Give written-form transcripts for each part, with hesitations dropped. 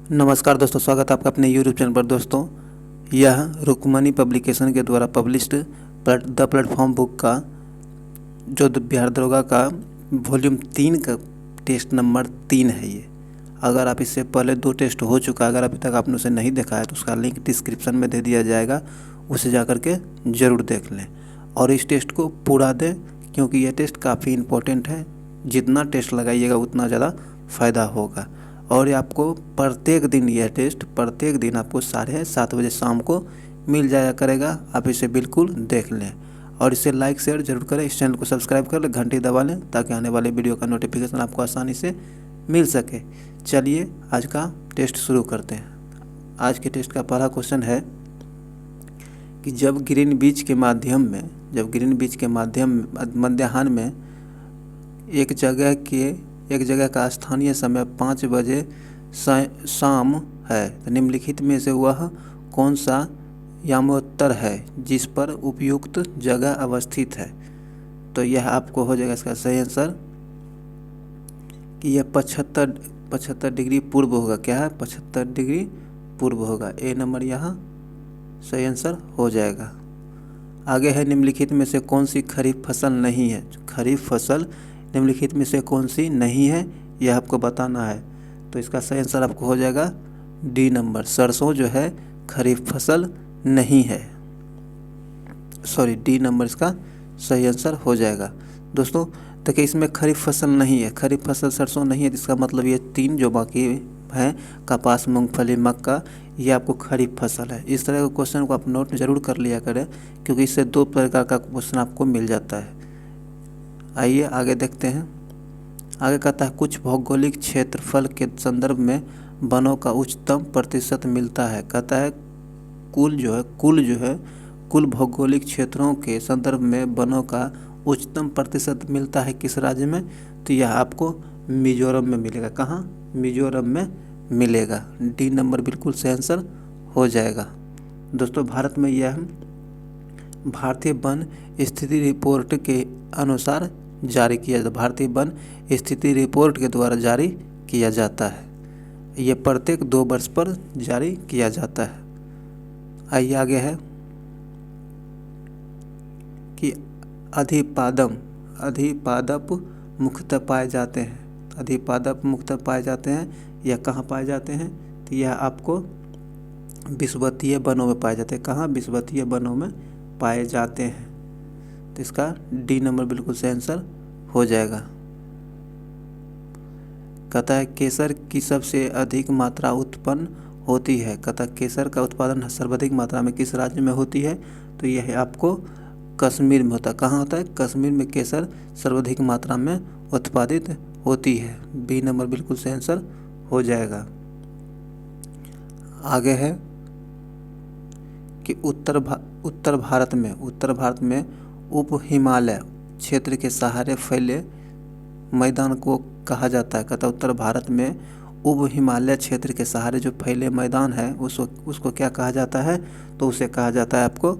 नमस्कार दोस्तों, स्वागत है आपका अपने यूट्यूब चैनल पर। दोस्तों, यह रुक्मणी पब्लिकेशन के द्वारा पब्लिश्ड द प्लेटफॉर्म बुक का जो बिहार दरोगा का वॉल्यूम 3 का टेस्ट नंबर 3 है। ये अगर आप इससे पहले 2 टेस्ट हो चुका, अगर अभी तक आपने उसे नहीं देखा है तो उसका लिंक डिस्क्रिप्शन में दे दिया जाएगा, उसे जा कर के ज़रूर देख लें और इस टेस्ट को पूरा दें, क्योंकि यह टेस्ट काफ़ी इम्पोर्टेंट है। जितना टेस्ट लगाइएगा उतना ज़्यादा फ़ायदा होगा। और ये आपको प्रत्येक दिन, यह टेस्ट प्रत्येक दिन आपको 7:30 बजे शाम को मिल जाया करेगा। आप इसे बिल्कुल देख लें और इसे लाइक शेयर जरूर करें। इस चैनल को सब्सक्राइब कर लें, घंटी दबा लें ताकि आने वाले वीडियो का नोटिफिकेशन आपको आसानी से मिल सके। चलिए आज का टेस्ट शुरू करते हैं। आज के टेस्ट का पहला क्वेश्चन है कि जब ग्रीन बीच के माध्यम मध्याह्न में एक जगह का स्थानीय समय 5 बजे शाम है, तो निम्नलिखित में से वह कौन सा यामोत्तर है जिस पर उपयुक्त जगह अवस्थित है। तो यह आपको हो जाएगा इसका सही आंसर कि यह 75 डिग्री पूर्व होगा। क्या है? 75 डिग्री पूर्व होगा। ए नंबर यहाँ सही आंसर हो जाएगा। आगे है, निम्नलिखित में से कौन सी खरीफ फसल नहीं है। खरीफ फसल निम्नलिखित में से कौन सी नहीं है, यह आपको बताना है। तो इसका सही आंसर आपको हो जाएगा डी नंबर, सरसों जो है खरीफ फसल नहीं है। सॉरी, डी नंबर इसका सही आंसर हो जाएगा। दोस्तों देखिए, इसमें खरीफ फसल नहीं है, खरीफ फसल सरसों नहीं है, इसका मतलब ये 3 जो बाकी हैं, कपास, मूंगफली, मक्का, ये आपको खरीफ फसल है। इस तरह के क्वेश्चन को आप नोट जरूर कर लिया करें, क्योंकि इससे 2 प्रकार का क्वेश्चन आपको मिल जाता है। आइए आगे देखते हैं। आगे कहता है, कुछ भौगोलिक क्षेत्रफल के संदर्भ में वनों का उच्चतम प्रतिशत मिलता है। कहता है कुल भौगोलिक क्षेत्रों के संदर्भ में वनों का उच्चतम प्रतिशत मिलता है किस राज्य में। तो यह आपको मिजोरम में मिलेगा। कहाँ? मिजोरम में मिलेगा। डी नंबर बिल्कुल सही आंसर हो जाएगा। दोस्तों, भारत में यह भारतीय वन स्थिति रिपोर्ट के अनुसार जारी किया जाता है। भारतीय वन स्थिति रिपोर्ट के द्वारा जारी किया जाता है। यह प्रत्येक 2 वर्ष पर जारी किया जाता है। आइए आगे है कि अधिपादप मुख्यतः पाए जाते हैं। अधिपादप मुख्यतः पाए जाते हैं, यह कहाँ पाए जाते हैं? तो यह आपको विषुवतीय वनों में पाए जाते हैं। कहाँ? विषुवतीय वनों में पाए जाते हैं। तो इसका डी नंबर बिल्कुल सही आंसर हो जाएगा। कहता है, केसर की सबसे अधिक मात्रा उत्पन्न होती है। कहता है, केसर का उत्पादन सर्वाधिक मात्रा में किस राज्य में होती है। तो यह आपको कश्मीर में होता है। कहाँ होता है? कश्मीर में केसर सर्वाधिक मात्रा में उत्पादित होती है। बी नंबर बिल्कुल सही आंसर हो जाएगा। आगे है कि उत्तर भारत में उप हिमालय क्षेत्र के सहारे फैले मैदान को कहा जाता है। कहता है, उत्तर भारत में उप हिमालय क्षेत्र के सहारे जो फैले मैदान है उसको क्या कहा जाता है? तो उसे कहा जाता है आपको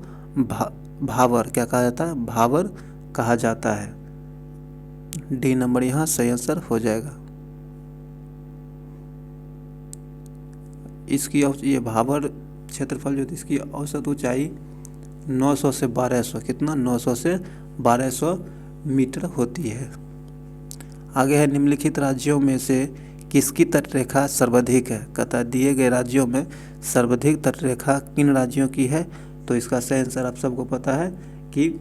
भावर। क्या कहा जाता है? भावर कहा जाता है। डी नंबर यहाँ सही आंसर हो जाएगा। इसकी ये भावर क्षेत्रफल जो इसकी औसत ऊंचाई 900 से 1200, कितना? 900 से 1200 मीटर होती है। आगे है, निम्नलिखित राज्यों में से किसकी तटरेखा सर्वाधिक है। कहता दिए गए राज्यों में सर्वाधिक तटरेखा किन राज्यों की है। तो इसका सही आंसर आप सबको पता है कि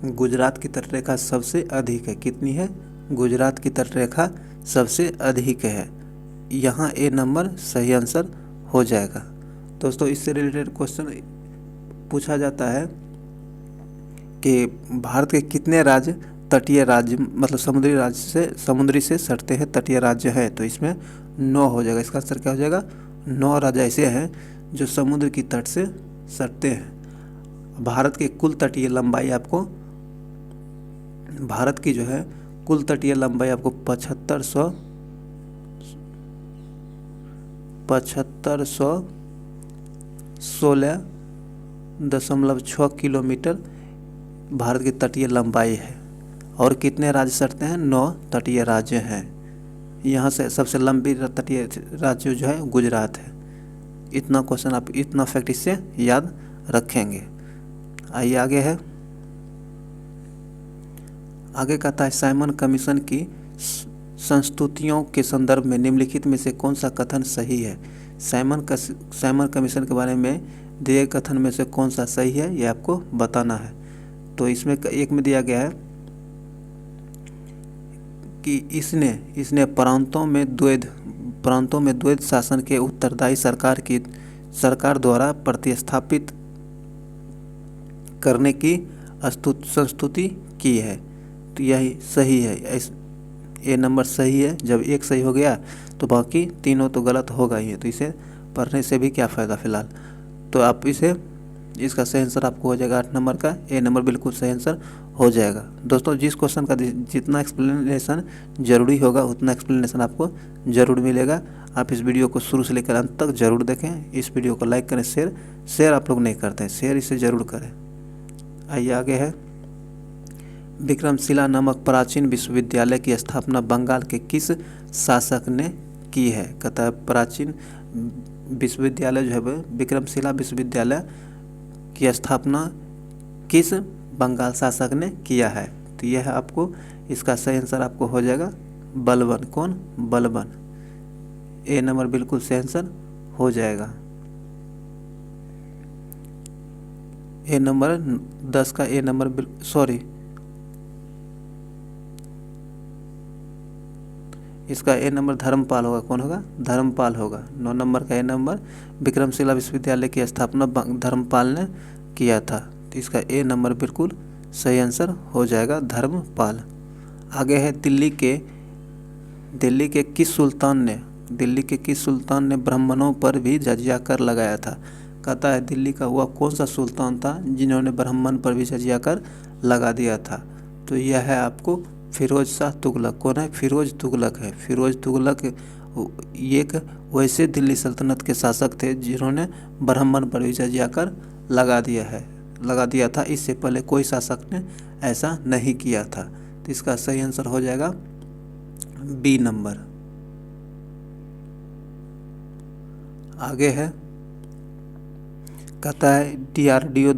गुजरात की तटरेखा सबसे अधिक है। कितनी है? गुजरात की तटरेखा सबसे अधिक है। यहाँ ए नंबर सही आंसर हो जाएगा। दोस्तों, इससे रिलेटेड क्वेश्चन पूछा जाता है कि भारत के कितने राज्य तटीय राज्य, मतलब समुद्री से सटते हैं तटीय राज्य है। तो इसमें 9 हो जाएगा। इसका आंसर क्या हो जाएगा? 9 राज्य ऐसे हैं जो समुद्र की तट से सटते हैं। भारत की कुल तटीय लंबाई आपको, भारत की जो है कुल तटीय लंबाई आपको 7516.6 किलोमीटर भारत की तटीय लंबाई है। और कितने राज्य सटते हैं? 9 तटीय राज्य हैं। यहाँ से सबसे लंबी तटीय राज्य जो है गुजरात है। इतना क्वेश्चन आप, इतना फैक्ट इससे याद रखेंगे। आइए आगे है, आगे कहता है साइमन कमीशन की संस्तुतियों के संदर्भ में निम्नलिखित में से कौन सा कथन सही है। साइमन कमीशन के बारे में दिए कथन में से कौन सा सही है, ये आपको बताना है। तो इसमें एक में दिया गया है कि इसने प्रांतों में द्वैध शासन के उत्तरदायी सरकार द्वारा प्रतिस्थापित करने की संस्तुति की है। तो यही सही है, ए नंबर सही है। जब एक सही हो गया तो बाकी तीनों तो गलत होगा ही है, तो इसे पढ़ने से भी क्या फ़ायदा फिलहाल। तो आप इसका सही आंसर आपको हो जाएगा 8 नंबर का, ए नंबर बिल्कुल सही आंसर हो जाएगा। दोस्तों जिस क्वेश्चन का जितना एक्सप्लेनेशन ज़रूरी होगा उतना एक्सप्लेनेशन आपको ज़रूर मिलेगा। आप इस वीडियो को शुरू से लेकर अंत तक ज़रूर देखें। इस वीडियो को लाइक करें, शेयर आप लोग नहीं करते हैं, शेयर इसे ज़रूर करें। आइए आगे है, विक्रमशिला नामक प्राचीन विश्वविद्यालय की स्थापना बंगाल के किस शासक ने की है। कहता है प्राचीन विश्वविद्यालय जो है विक्रमशिला विश्वविद्यालय की स्थापना किस बंगाल शासक ने किया है। तो यह है आपको, इसका सही आंसर आपको हो जाएगा बलबन। कौन? बलबन। ए नंबर बिल्कुल सही आंसर हो जाएगा। ए नंबर 10 का ए नंबर इसका ए नंबर धर्मपाल होगा। कौन होगा? धर्मपाल होगा। 9 नंबर का ए नंबर विक्रमशिला विश्वविद्यालय की स्थापना धर्मपाल ने किया था। तो इसका ए नंबर बिल्कुल सही आंसर हो जाएगा धर्मपाल। आगे है, दिल्ली के किस सुल्तान ने ब्राह्मणों पर भी जजिया कर लगाया था। कहता है दिल्ली का हुआ कौन सा सुल्तान था जिन्होंने ब्राह्मण पर भी जजिया कर लगा दिया था। तो यह है आपको फिरोज शाह तुगलक। कौन है? फिरोज तुगलक है। फिरोज तुगलक एक वैसे दिल्ली सल्तनत के शासक थे जिन्होंने ब्राह्मण पर भी जजिया कर लगा दिया था। इससे पहले कोई शासक ने ऐसा नहीं किया था। तो इसका सही आंसर हो जाएगा बी नंबर। आगे है, कहता है डीआरडीओ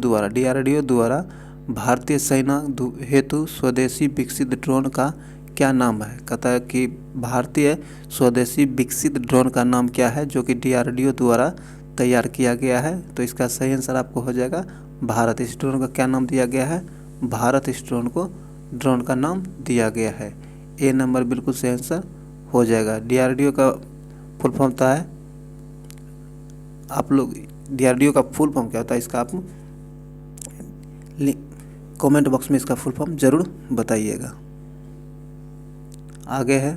द्वारा भारतीय सेना हेतु स्वदेशी विकसित ड्रोन का क्या नाम है। कहता है कि भारतीय स्वदेशी विकसित ड्रोन का नाम क्या है जो कि डीआरडीओ द्वारा तैयार किया गया है। तो इसका सही आंसर आपको हो जाएगा भारत। इस ड्रोन का क्या नाम दिया गया है? भारत। इस ड्रोन का नाम दिया गया है। ए नंबर बिल्कुल सही आंसर हो जाएगा। डीआरडीओ का फुल फॉर्म होता है, आप लोग डीआरडीओ का फुल फॉर्म क्या होता है इसका आप कमेंट बॉक्स में इसका फुल फॉर्म जरूर बताइएगा। आगे है,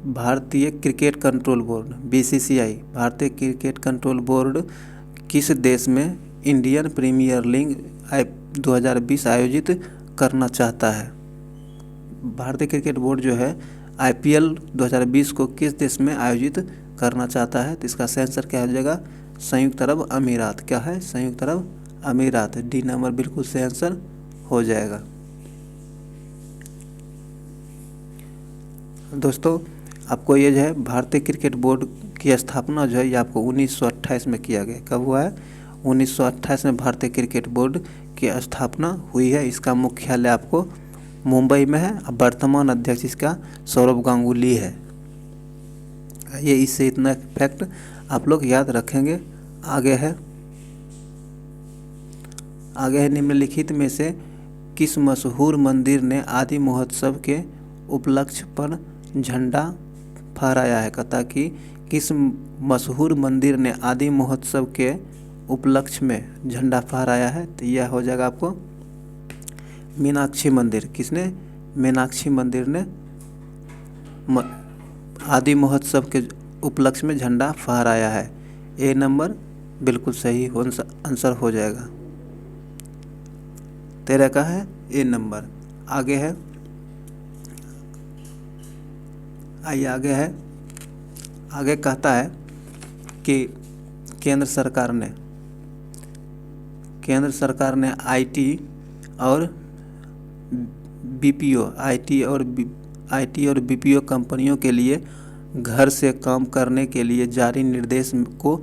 भारतीय क्रिकेट कंट्रोल बोर्ड बीसीसीआई, भारतीय क्रिकेट कंट्रोल बोर्ड किस देश में इंडियन प्रीमियर लीग 2020 आयोजित करना चाहता है। भारतीय क्रिकेट बोर्ड जो है आईपीएल 2020 को किस देश में आयोजित करना चाहता है। तो इसका सही आंसर क्या हो जाएगा? संयुक्त अरब अमीरात। क्या है? संयुक्त अरब अमीरात। डी नंबर बिल्कुल सही आंसर हो जाएगा। दोस्तों आपको ये जो है भारतीय क्रिकेट बोर्ड की स्थापना जो है ये आपको 1928 में किया गया। कब हुआ है? 1928 में भारतीय क्रिकेट बोर्ड की स्थापना हुई है। इसका मुख्यालय आपको मुंबई में है। वर्तमान अध्यक्ष इसका सौरभ गांगुली है। ये इससे इतना फैक्ट आप लोग याद रखेंगे। आगे है निम्नलिखित में से किस मशहूर मंदिर ने आदि महोत्सव के उपलक्ष्य पर झंडा फहराया है। कहता कि किस मशहूर मंदिर ने आदि महोत्सव के उपलक्ष्य में झंडा फहराया है। तो यह हो जाएगा आपको मीनाक्षी मंदिर। किसने? मीनाक्षी मंदिर ने आदि महोत्सव के उपलक्ष्य में झंडा फहराया है। ए नंबर बिल्कुल सही आंसर हो जाएगा। 13 का है ए नंबर। आगे है, आइए आगे कहता है कि केंद्र सरकार ने आईटी और आईटी और बीपीओ कंपनियों के लिए घर से काम करने के लिए जारी निर्देश को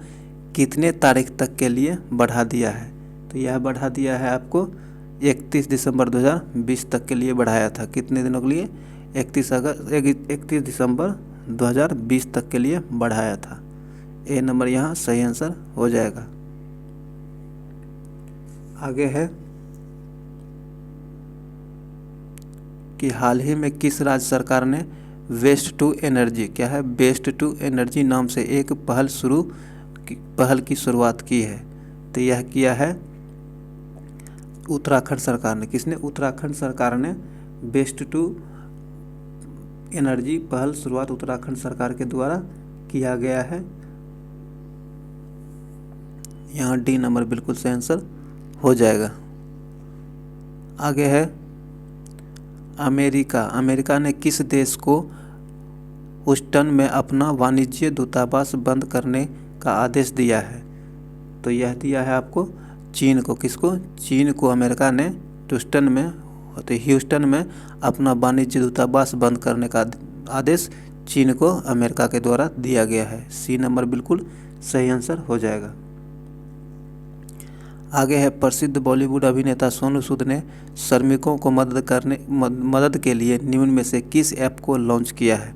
कितने तारीख तक के लिए बढ़ा दिया है? तो यह बढ़ा दिया है आपको 31 दिसंबर 2020 तक के लिए बढ़ाया था। कितने दिनों के लिए? 31 दिसंबर 2020 तक के लिए बढ़ाया था। ए नंबर यहाँ सही आंसर हो जाएगा। आगे है कि हाल ही में किस राज्य सरकार ने वेस्ट टू एनर्जी, क्या है, वेस्ट टू एनर्जी नाम से एक पहल की शुरुआत की है? तो यह किया है उत्तराखंड सरकार ने। किसने? उत्तराखंड सरकार ने वेस्ट टू एनर्जी पहल शुरुआत उत्तराखंड सरकार के द्वारा किया गया है। यहाँ डी नंबर बिल्कुल सही आंसर हो जाएगा। आगे है अमेरिका ने किस देश को ह्यूस्टन में अपना वाणिज्य दूतावास बंद करने का आदेश दिया है? तो यह दिया है आपको चीन को। किसको? चीन को अमेरिका ने ह्यूस्टन में अपना वाणिज्य दूतावास बंद करने का आदेश चीन को अमेरिका के द्वारा दिया गया है। सी नंबर बिल्कुल सही आंसर हो जाएगा। आगे है प्रसिद्ध बॉलीवुड अभिनेता सोनू सूद ने श्रमिकों को मदद के लिए निम्न में से किस ऐप को लॉन्च किया है?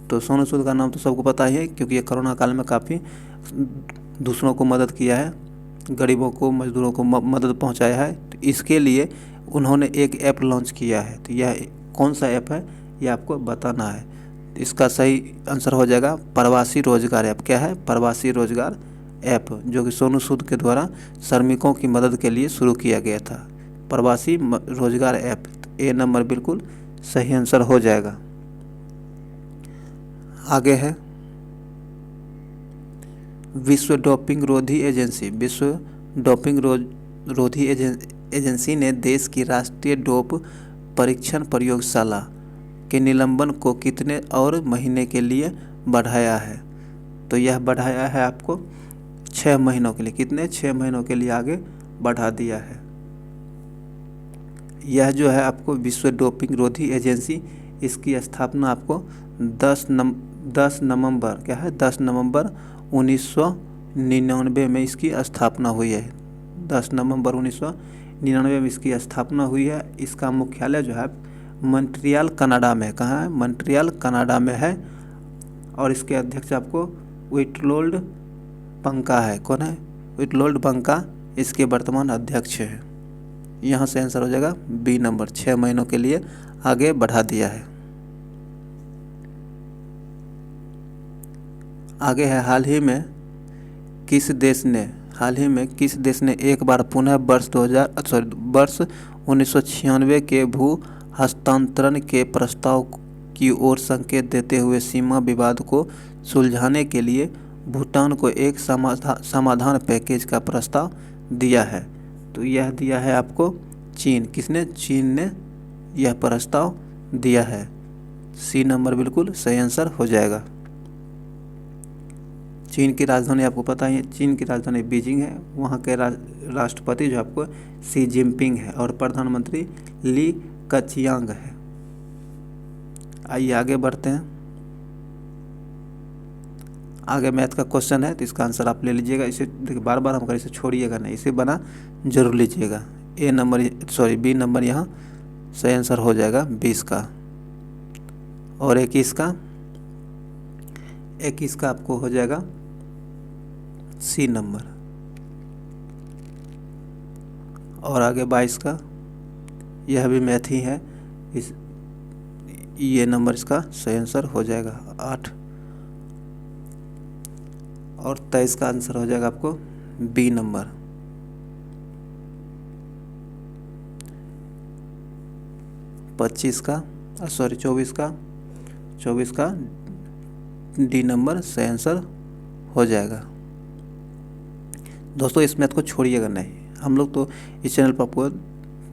तो सोनू सूद का नाम तो सबको पता ही है, क्योंकि ये कोरोना काल में काफ़ी दूसरों को मदद किया है, गरीबों को, मजदूरों को मदद पहुंचाया है। तो इसके लिए उन्होंने एक ऐप लॉन्च किया है। तो यह कौन सा ऐप है यह आपको बताना है। तो इसका सही आंसर हो जाएगा प्रवासी रोजगार ऐप। क्या है? प्रवासी रोजगार ऐप, जो कि सोनू सूद के द्वारा श्रमिकों की मदद के लिए शुरू किया गया था। प्रवासी रोजगार ऐप। ए नंबर बिल्कुल सही आंसर हो जाएगा। आगे है विश्व डोपिंग रोधी एजेंसी ने देश की राष्ट्रीय डोप परीक्षण प्रयोगशाला के निलंबन को कितने और महीने के लिए बढ़ाया है? तो यह बढ़ाया है आपको 6 महीनों के लिए। कितने? 6 महीनों के लिए आगे बढ़ा दिया है। यह जो है आपको विश्व डोपिंग रोधी एजेंसी, इसकी स्थापना आपको 10 नवंबर 1999 में इसकी स्थापना हुई है। 10 नवंबर 1999 में इसकी स्थापना हुई है। इसका मुख्यालय जो है मॉन्ट्रियल कनाडा में। कहाँ है? मॉन्ट्रियल कनाडा में है। और इसके अध्यक्ष आपको विटोल्ड पंका है। कौन है? विटोल्ड पंका इसके वर्तमान अध्यक्ष है। यहाँ से आंसर हो जाएगा बी नंबर। 6 महीनों के लिए आगे बढ़ा दिया है। आगे है हाल ही में किस देश ने एक बार पुनः वर्ष 1996 के भू हस्तांतरण के प्रस्ताव की ओर संकेत देते हुए सीमा विवाद को सुलझाने के लिए भूटान को एक समाधान पैकेज का प्रस्ताव दिया है? तो यह दिया है आपको चीन। किसने? चीन ने यह प्रस्ताव दिया है। सी नंबर बिल्कुल सही आंसर हो जाएगा। चीन की राजधानी आपको पता ही है, चीन की राजधानी बीजिंग है। वहाँ के राष्ट्रपति जो आपको शी जिनपिंग है और प्रधानमंत्री ली कचियांग है। आइए आगे बढ़ते हैं। आगे मैथ का क्वेश्चन है, तो इसका आंसर आप ले लीजिएगा। इसे देखिए, बार बार हम इसे छोड़िएगा नहीं, इसे बना जरूर लीजिएगा। बी नंबर यहाँ सही आंसर हो जाएगा 20 का। और 21 का आपको हो जाएगा सी नंबर। और आगे 22 का, यह भी मैथ ही है। ये नंबर इसका सही आंसर हो जाएगा 8। और 23 का आंसर हो जाएगा आपको बी नंबर। 24 का डी नंबर सही आंसर हो जाएगा। दोस्तों इस मैथ को छोड़िएगा नहीं। हम लोग तो इस चैनल पर आपको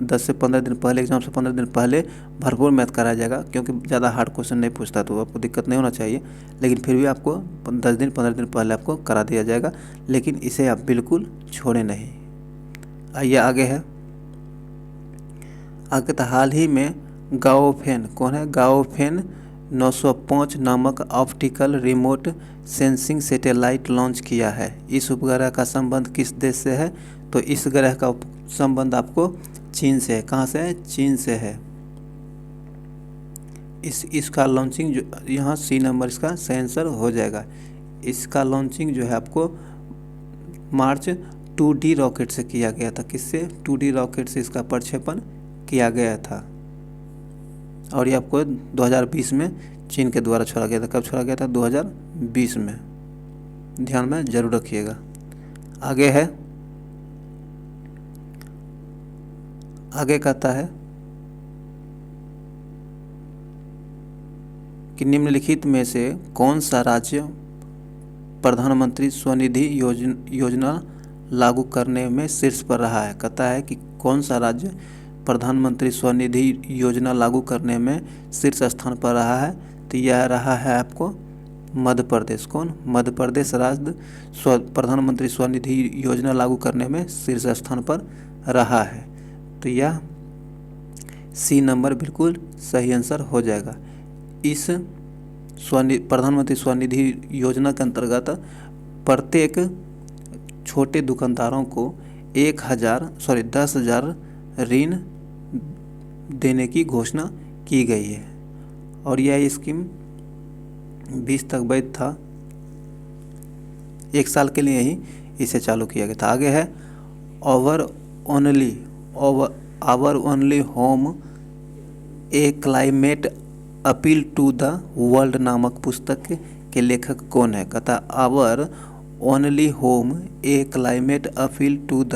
10 से 15 दिन पहले, एग्जाम से 15 दिन पहले भरपूर मैथ कराया जाएगा, क्योंकि ज़्यादा हार्ड क्वेश्चन नहीं पूछता, तो आपको दिक्कत नहीं होना चाहिए। लेकिन फिर भी आपको 10 दिन 15 दिन पहले आपको करा दिया जाएगा, लेकिन इसे आप बिल्कुल छोड़ें नहीं। आइए आगे है। आगे तो हाल ही में गाओफेन कौन है? गाओफेन 905 नामक optical remote sensing satellite launch किया है। इस उपग्रह का संबंध किस देश से है? तो इस ग्रह का संबंध आपको चीन से है। कहाँ से है? चीन से है। इसका लॉन्चिंग जो यहाँ सी नंबर इसका सही आंसर हो जाएगा। इसका लॉन्चिंग जो है आपको मार्च 2D रॉकेट से किया गया था। किससे? 2D रॉकेट से इसका प्रक्षेपण किया गया था और ये आपको 2020 में चीन के द्वारा छोड़ा गया था। कब छोड़ा गया था? 2020 में। ध्यान में जरूर रखिएगा। आगे है, आगे कहता है कि निम्नलिखित में से कौन सा राज्य प्रधानमंत्री स्वनिधि योजना लागू करने में शीर्ष पर रहा है? कहता है कि कौन सा राज्य प्रधानमंत्री स्वनिधि योजना लागू करने में शीर्ष स्थान पर रहा है? तो यह रहा है आपको मध्य प्रदेश। कौन? मध्य प्रदेश राज्य प्रधानमंत्री स्वनिधि योजना लागू करने में शीर्ष स्थान पर रहा है। तो यह सी नंबर बिल्कुल सही आंसर हो जाएगा। इस प्रधानमंत्री स्वनिधि योजना के अंतर्गत प्रत्येक छोटे दुकानदारों को 10,000 ऋण देने की घोषणा की गई है और यह स्कीम 20 तक वैध था। 1 साल के लिए ही इसे चालू किया गया था। आगे है our only home a climate appeal to the world नामक पुस्तक के लेखक कौन है? कहता our only home a climate appeal to the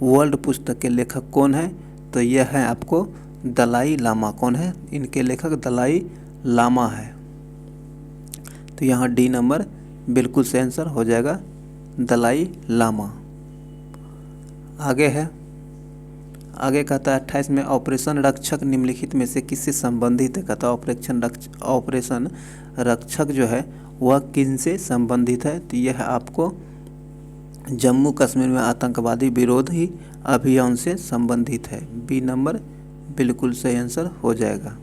world पुस्तक के लेखक कौन है? तो यह है आपको दलाई लामा। कौन है? इनके लेखक दलाई लामा है। तो यहाँ डी नंबर बिल्कुल सही आंसर हो जाएगा, दलाई लामा। आगे है, आगे कहता है 28 में ऑपरेशन रक्षक निम्नलिखित में से किससे संबंधित है? कहता है ऑपरेशन रक्षक जो है वह किनसे संबंधित है? तो यह आपको जम्मू कश्मीर में आतंकवादी विरोधी अभियान से संबंधित है। बी नंबर बिल्कुल सही आंसर हो जाएगा।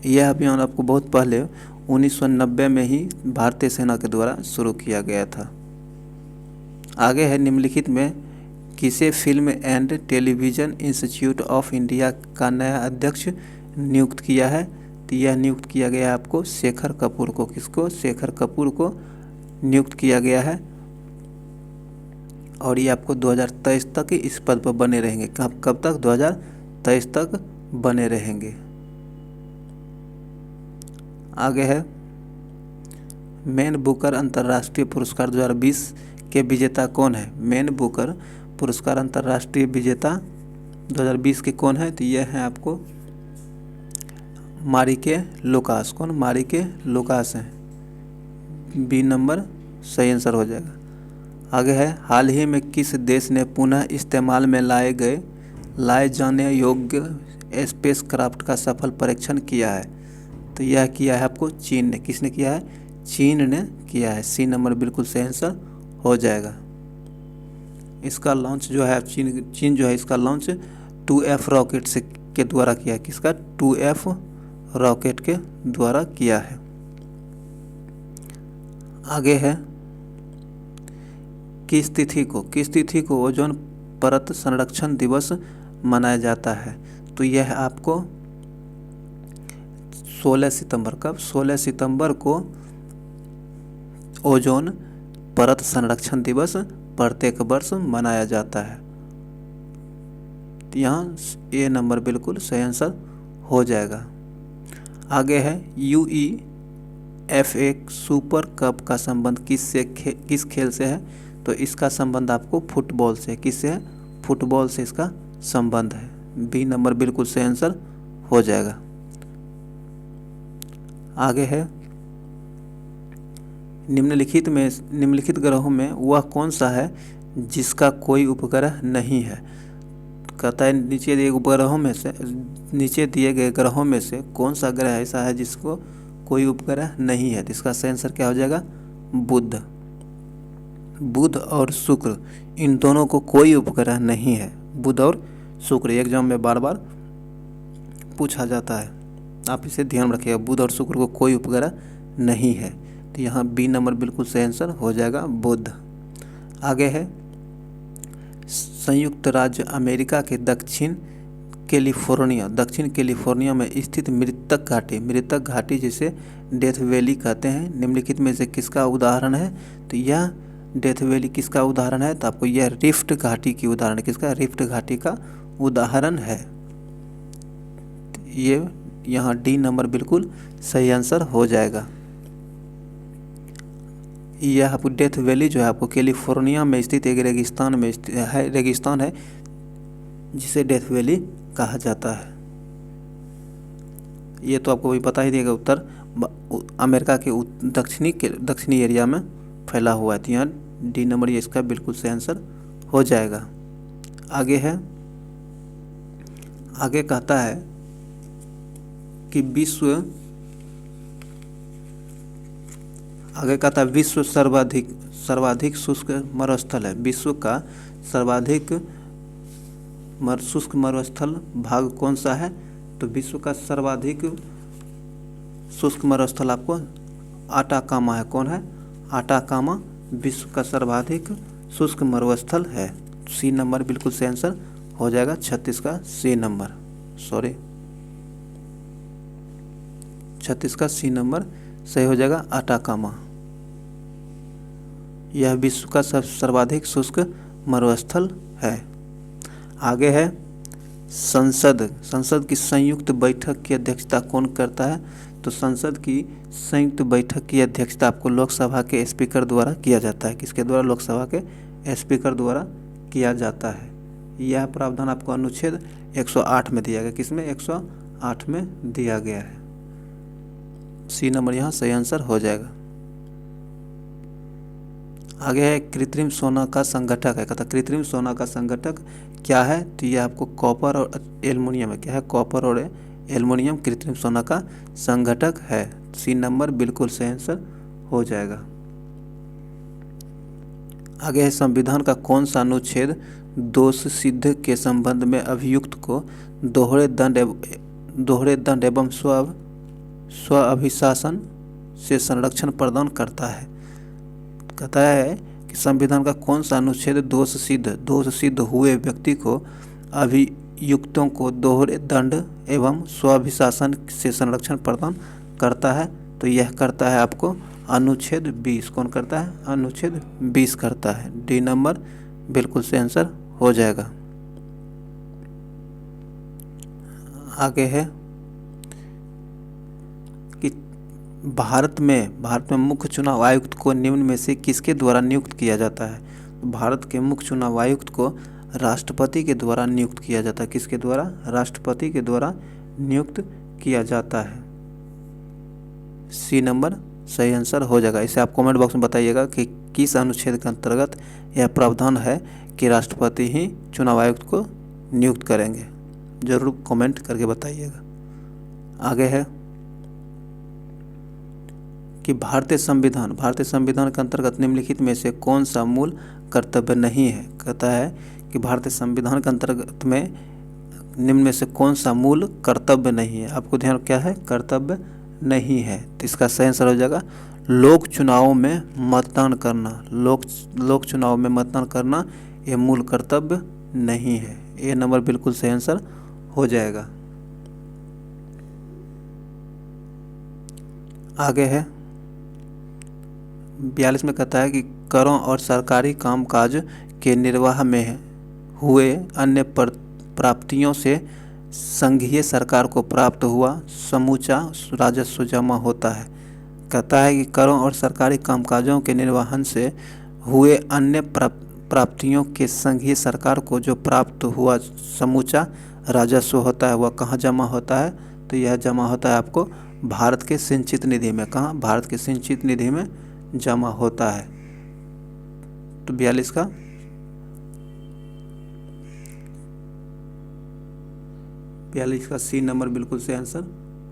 यह अभियान आपको बहुत पहले 1990 में ही भारतीय सेना के द्वारा शुरू किया गया था। आगे है निम्नलिखित में किसे film and television institute of India का नया अध्यक्ष नियुक्त किया है? तो यह नियुक्त किया गया आपको शेखर कपूर को। किसको? शेखर कपूर को नियुक्त किया गया है और ये आपको 2023 तक इस पद पर बने रहेंगे। कब तक? 2023 तक बने रहेंगे। आगे है मैन बुकर अंतर्राष्ट्रीय पुरस्कार 2020 के विजेता कौन है? मैन बुकर पुरस्कार अंतर्राष्ट्रीय विजेता 2020 के कौन है? तो यह है आपको मारिके लुकास। कौन? मारिके लुकास हैं। बी नंबर सही आंसर हो जाएगा। आगे है हाल ही में किस देश ने पुनः इस्तेमाल में लाए जाने योग्य स्पेस क्राफ्ट का सफल परीक्षण किया है? तो यह किया है आपको चीन ने। किसने किया है? चीन ने किया है। सी नंबर बिल्कुल सही आंसर हो जाएगा। इसका लॉन्च जो है चीन जो है इसका लॉन्च 2F रॉकेट से के द्वारा किया है। किसका? 2F रॉकेट के द्वारा किया है। आगे है किस तिथि को ओजोन परत संरक्षण दिवस मनाया जाता है? तो यह आपको 16 सितंबर। कब? 16 सितंबर को ओजोन परत संरक्षण दिवस प्रत्येक वर्ष मनाया जाता है। तो यहाँ ए नंबर बिल्कुल सही आंसर हो जाएगा। आगे है UEFA सुपर कप का संबंध किस खेल से है? तो इसका संबंध आपको फुटबॉल से। किससे है? फुटबॉल से इसका संबंध है। बी नंबर बिल्कुल सही आंसर हो जाएगा। आगे है निम्नलिखित ग्रहों में वह कौन सा है जिसका कोई उपग्रह नहीं है? कहता है नीचे दिए गए ग्रहों में से कौन सा ग्रह ऐसा है जिसको कोई उपग्रह नहीं है? तो इसका सही आंसर क्या हो जाएगा? बुध और शुक्र, इन दोनों को कोई उपग्रह नहीं है। बुध और शुक्र। एग्जाम में बार बार पूछा जाता है, आप इसे ध्यान रखिएगा। बुध और शुक्र को कोई उपग्रह नहीं है, तो यहाँ बी नंबर बिल्कुल सही आंसर हो जाएगा, बुध। आगे है संयुक्त राज्य अमेरिका के दक्षिण कैलिफोर्निया में स्थित मृतक घाटी जिसे डेथ वैली कहते हैं, निम्नलिखित में से किसका उदाहरण है? तो यह डेथ वैली किसका उदाहरण है? तो आपको यह रिफ्ट घाटी की उदाहरण है। किसका? रिफ्ट घाटी का उदाहरण है। ये यहाँ डी नंबर बिल्कुल सही आंसर हो जाएगा। यह आपको डेथ वैली जो है आपको कैलिफोर्निया में स्थित एक रेगिस्तान है जिसे डेथ वैली कहा जाता है। ये तो आपको भी पता ही देगा, उत्तर अमेरिका के दक्षिणी एरिया में फैला हुआ है। तो यहाँ डी नंबर ये इसका बिल्कुल सही आंसर हो जाएगा। आगे कहता है कि विश्व सर्वाधिक शुष्क मरुस्थल है। विश्व का सर्वाधिक शुष्क मरुस्थल भाग कौन सा है? तो विश्व का सर्वाधिक शुष्क मरुस्थल आपको आटाकामा है। कौन है? आटाकामा विश्व का सर्वाधिक शुष्क मरुस्थल है। सी नंबर बिल्कुल सही आंसर हो जाएगा, 36 का सी नंबर, 36 का सी नंबर सही हो जाएगा, आटाकामा। यह विश्व का सर्वाधिक शुष्क मरुस्थल है। आगे है संसद की संयुक्त बैठक की अध्यक्षता कौन करता है? तो संसद की संयुक्त बैठक की अध्यक्षता आपको लोकसभा के स्पीकर द्वारा किया जाता है। किसके द्वारा? लोकसभा के स्पीकर द्वारा किया जाता है। यह प्रावधान आपको अनुच्छेद 108 में दिया गया। किसमें? 108 में दिया गया है। सी नंबर यहाँ सही आंसर हो जाएगा। आगे है कृत्रिम सोना का संगठक है। कहता कृत्रिम सोना का संगठक क्या है? तो यह आपको कॉपर और एल्युमिनियम है। क्या है? कॉपर और एल्युमिनियम कृत्रिम सोना का संगठक है। सी नंबर बिल्कुल सही आंसर हो जाएगा। आगे है संविधान का कौन सा अनुच्छेद दोष सिद्ध के संबंध में अभियुक्त को दोहरे दंड एवं स्व अभिशासन से संरक्षण प्रदान करता है? कहता है कि संविधान का कौन सा अनुच्छेद दोष सिद्ध हुए व्यक्ति को अभियुक्तों को दोहरे दंड एवं स्वाभिशासन से संरक्षण प्रदान करता है? तो यह करता है आपको अनुच्छेद 20। कौन करता है? अनुच्छेद 20 करता है। डी नंबर बिल्कुल से आंसर हो जाएगा। आगे है कि भारत में मुख्य चुनाव आयुक्त को निम्न में से किसके द्वारा नियुक्त किया जाता है? भारत के मुख्य चुनाव आयुक्त को राष्ट्रपति के द्वारा नियुक्त किया जाता है। किसके द्वारा? राष्ट्रपति के द्वारा नियुक्त किया जाता है। सी नंबर सही आंसर हो जाएगा। इसे आप कमेंट बॉक्स में बताइएगा कि किस अनुच्छेद के अंतर्गत यह प्रावधान है कि राष्ट्रपति ही चुनाव आयुक्त को नियुक्त करेंगे। जरूर कमेंट करके बताइएगा। आगे है कि भारतीय संविधान के अंतर्गत निम्नलिखित में से कौन सा मूल कर्तव्य नहीं है? कहता है कि भारतीय संविधान के अंतर्गत में निम्न में से कौन सा मूल कर्तव्य नहीं है? आपको ध्यान क्या है? कर्तव्य नहीं है। तो इसका सही आंसर हो जाएगा लोक चुनावों में मतदान करना। लोक चुनाव में मतदान करना ये मूल कर्तव्य नहीं है। ये नंबर बिल्कुल सही आंसर हो जाएगा। आगे है 42 में कहता है कि करों और सरकारी कामकाज के निर्वाह में हुए अन्य प्राप्तियों से संघीय सरकार को प्राप्त हुआ समूचा राजस्व जमा होता है। कहता है कि करों और सरकारी कामकाजों के निर्वहन से हुए अन्य प्राप्तियों के संघीय सरकार को जो प्राप्त हुआ समूचा राजस्व होता है वह कहाँ जमा होता है? तो यह जमा होता है आपको भारत के संचित निधि में। कहाँ? भारत के संचित निधि में जमा होता है। तो 42 का सी नंबर बिल्कुल से आंसर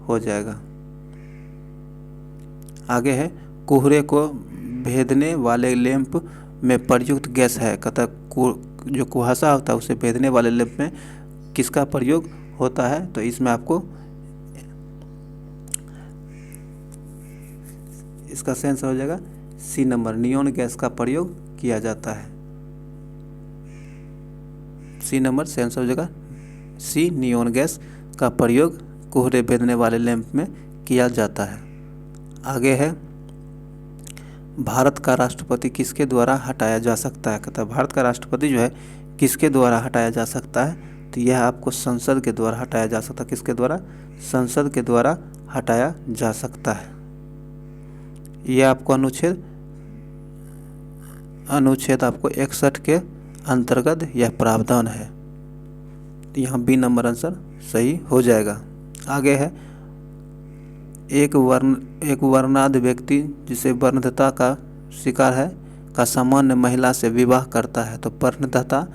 हो जाएगा। आगे है कोहरे को भेदने वाले लैंप में प्रयुक्त गैस है। कहता जो कुहासा होता है उसे भेदने वाले लैंप में किसका प्रयोग होता है, तो इसमें आपको इसका सही आंसर हो जाएगा सी नंबर, नियॉन गैस का प्रयोग किया जाता है। सी नंबर सही आंसर हो जाएगा सी, नियॉन गैस का प्रयोग कोहरे बेधने वाले लैंप में किया जाता है। आगे है, भारत का राष्ट्रपति किसके द्वारा हटाया जा सकता है। कहता है भारत का राष्ट्रपति जो है किसके द्वारा हटाया जा सकता है, तो यह आपको संसद के द्वारा हटाया जा सकता है। किसके द्वारा, संसद के द्वारा हटाया जा सकता है। यह आपको अनुच्छेद आपको 61 के अंतर्गत यह प्रावधान है। तो यहाँ बी नंबर आंसर सही हो जाएगा। आगे है, एक वर्णांध व्यक्ति जिसे वर्णद्धता का शिकार है का सामान्य महिला से विवाह करता है, तो वर्णद्धता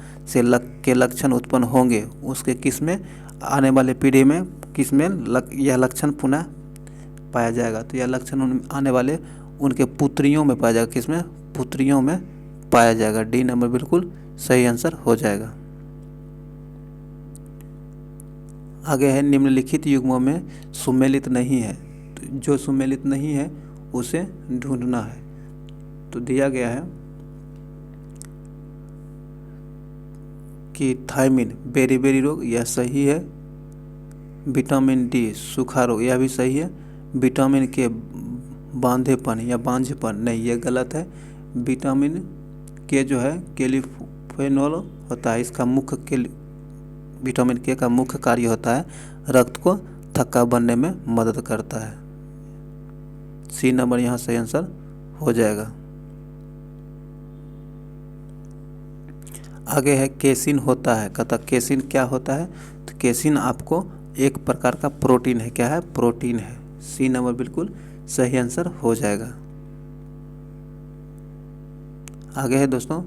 के लक्षण उत्पन्न होंगे उसके किसमें, आने वाले पीढ़ी में किसमें यह लक्षण पुनः पाया जाएगा, तो यह लक्षण आने वाले उनके पुत्रियों में पाया जाएगा। किसमें, पुत्रियों में पाया जाएगा। डी नंबर बिल्कुल सही आंसर हो जाएगा। आगे है, निम्नलिखित युग्मों में सुमेलित नहीं है, तो जो सुमेलित नहीं है उसे ढूंढना है। तो दिया गया है कि थायमिन बेरी रोग, यह सही है। विटामिन डी सूखा रोग, यह भी सही है। विटामिन के बांझेपन या बांझपन, नहीं, यह गलत है। विटामिन के जो है कैलिफेनॉल होता है, इसका विटामिन के का मुख्य कार्य होता है रक्त को थक्का बनने में मदद करता है। सी नंबर यहाँ सही आंसर हो जाएगा। आगे है, केसिन होता है। कहता केसिन क्या होता है, तो केसिन आपको एक प्रकार का प्रोटीन है। क्या है, प्रोटीन है। सी नंबर बिल्कुल सही आंसर हो जाएगा। आगे है दोस्तों,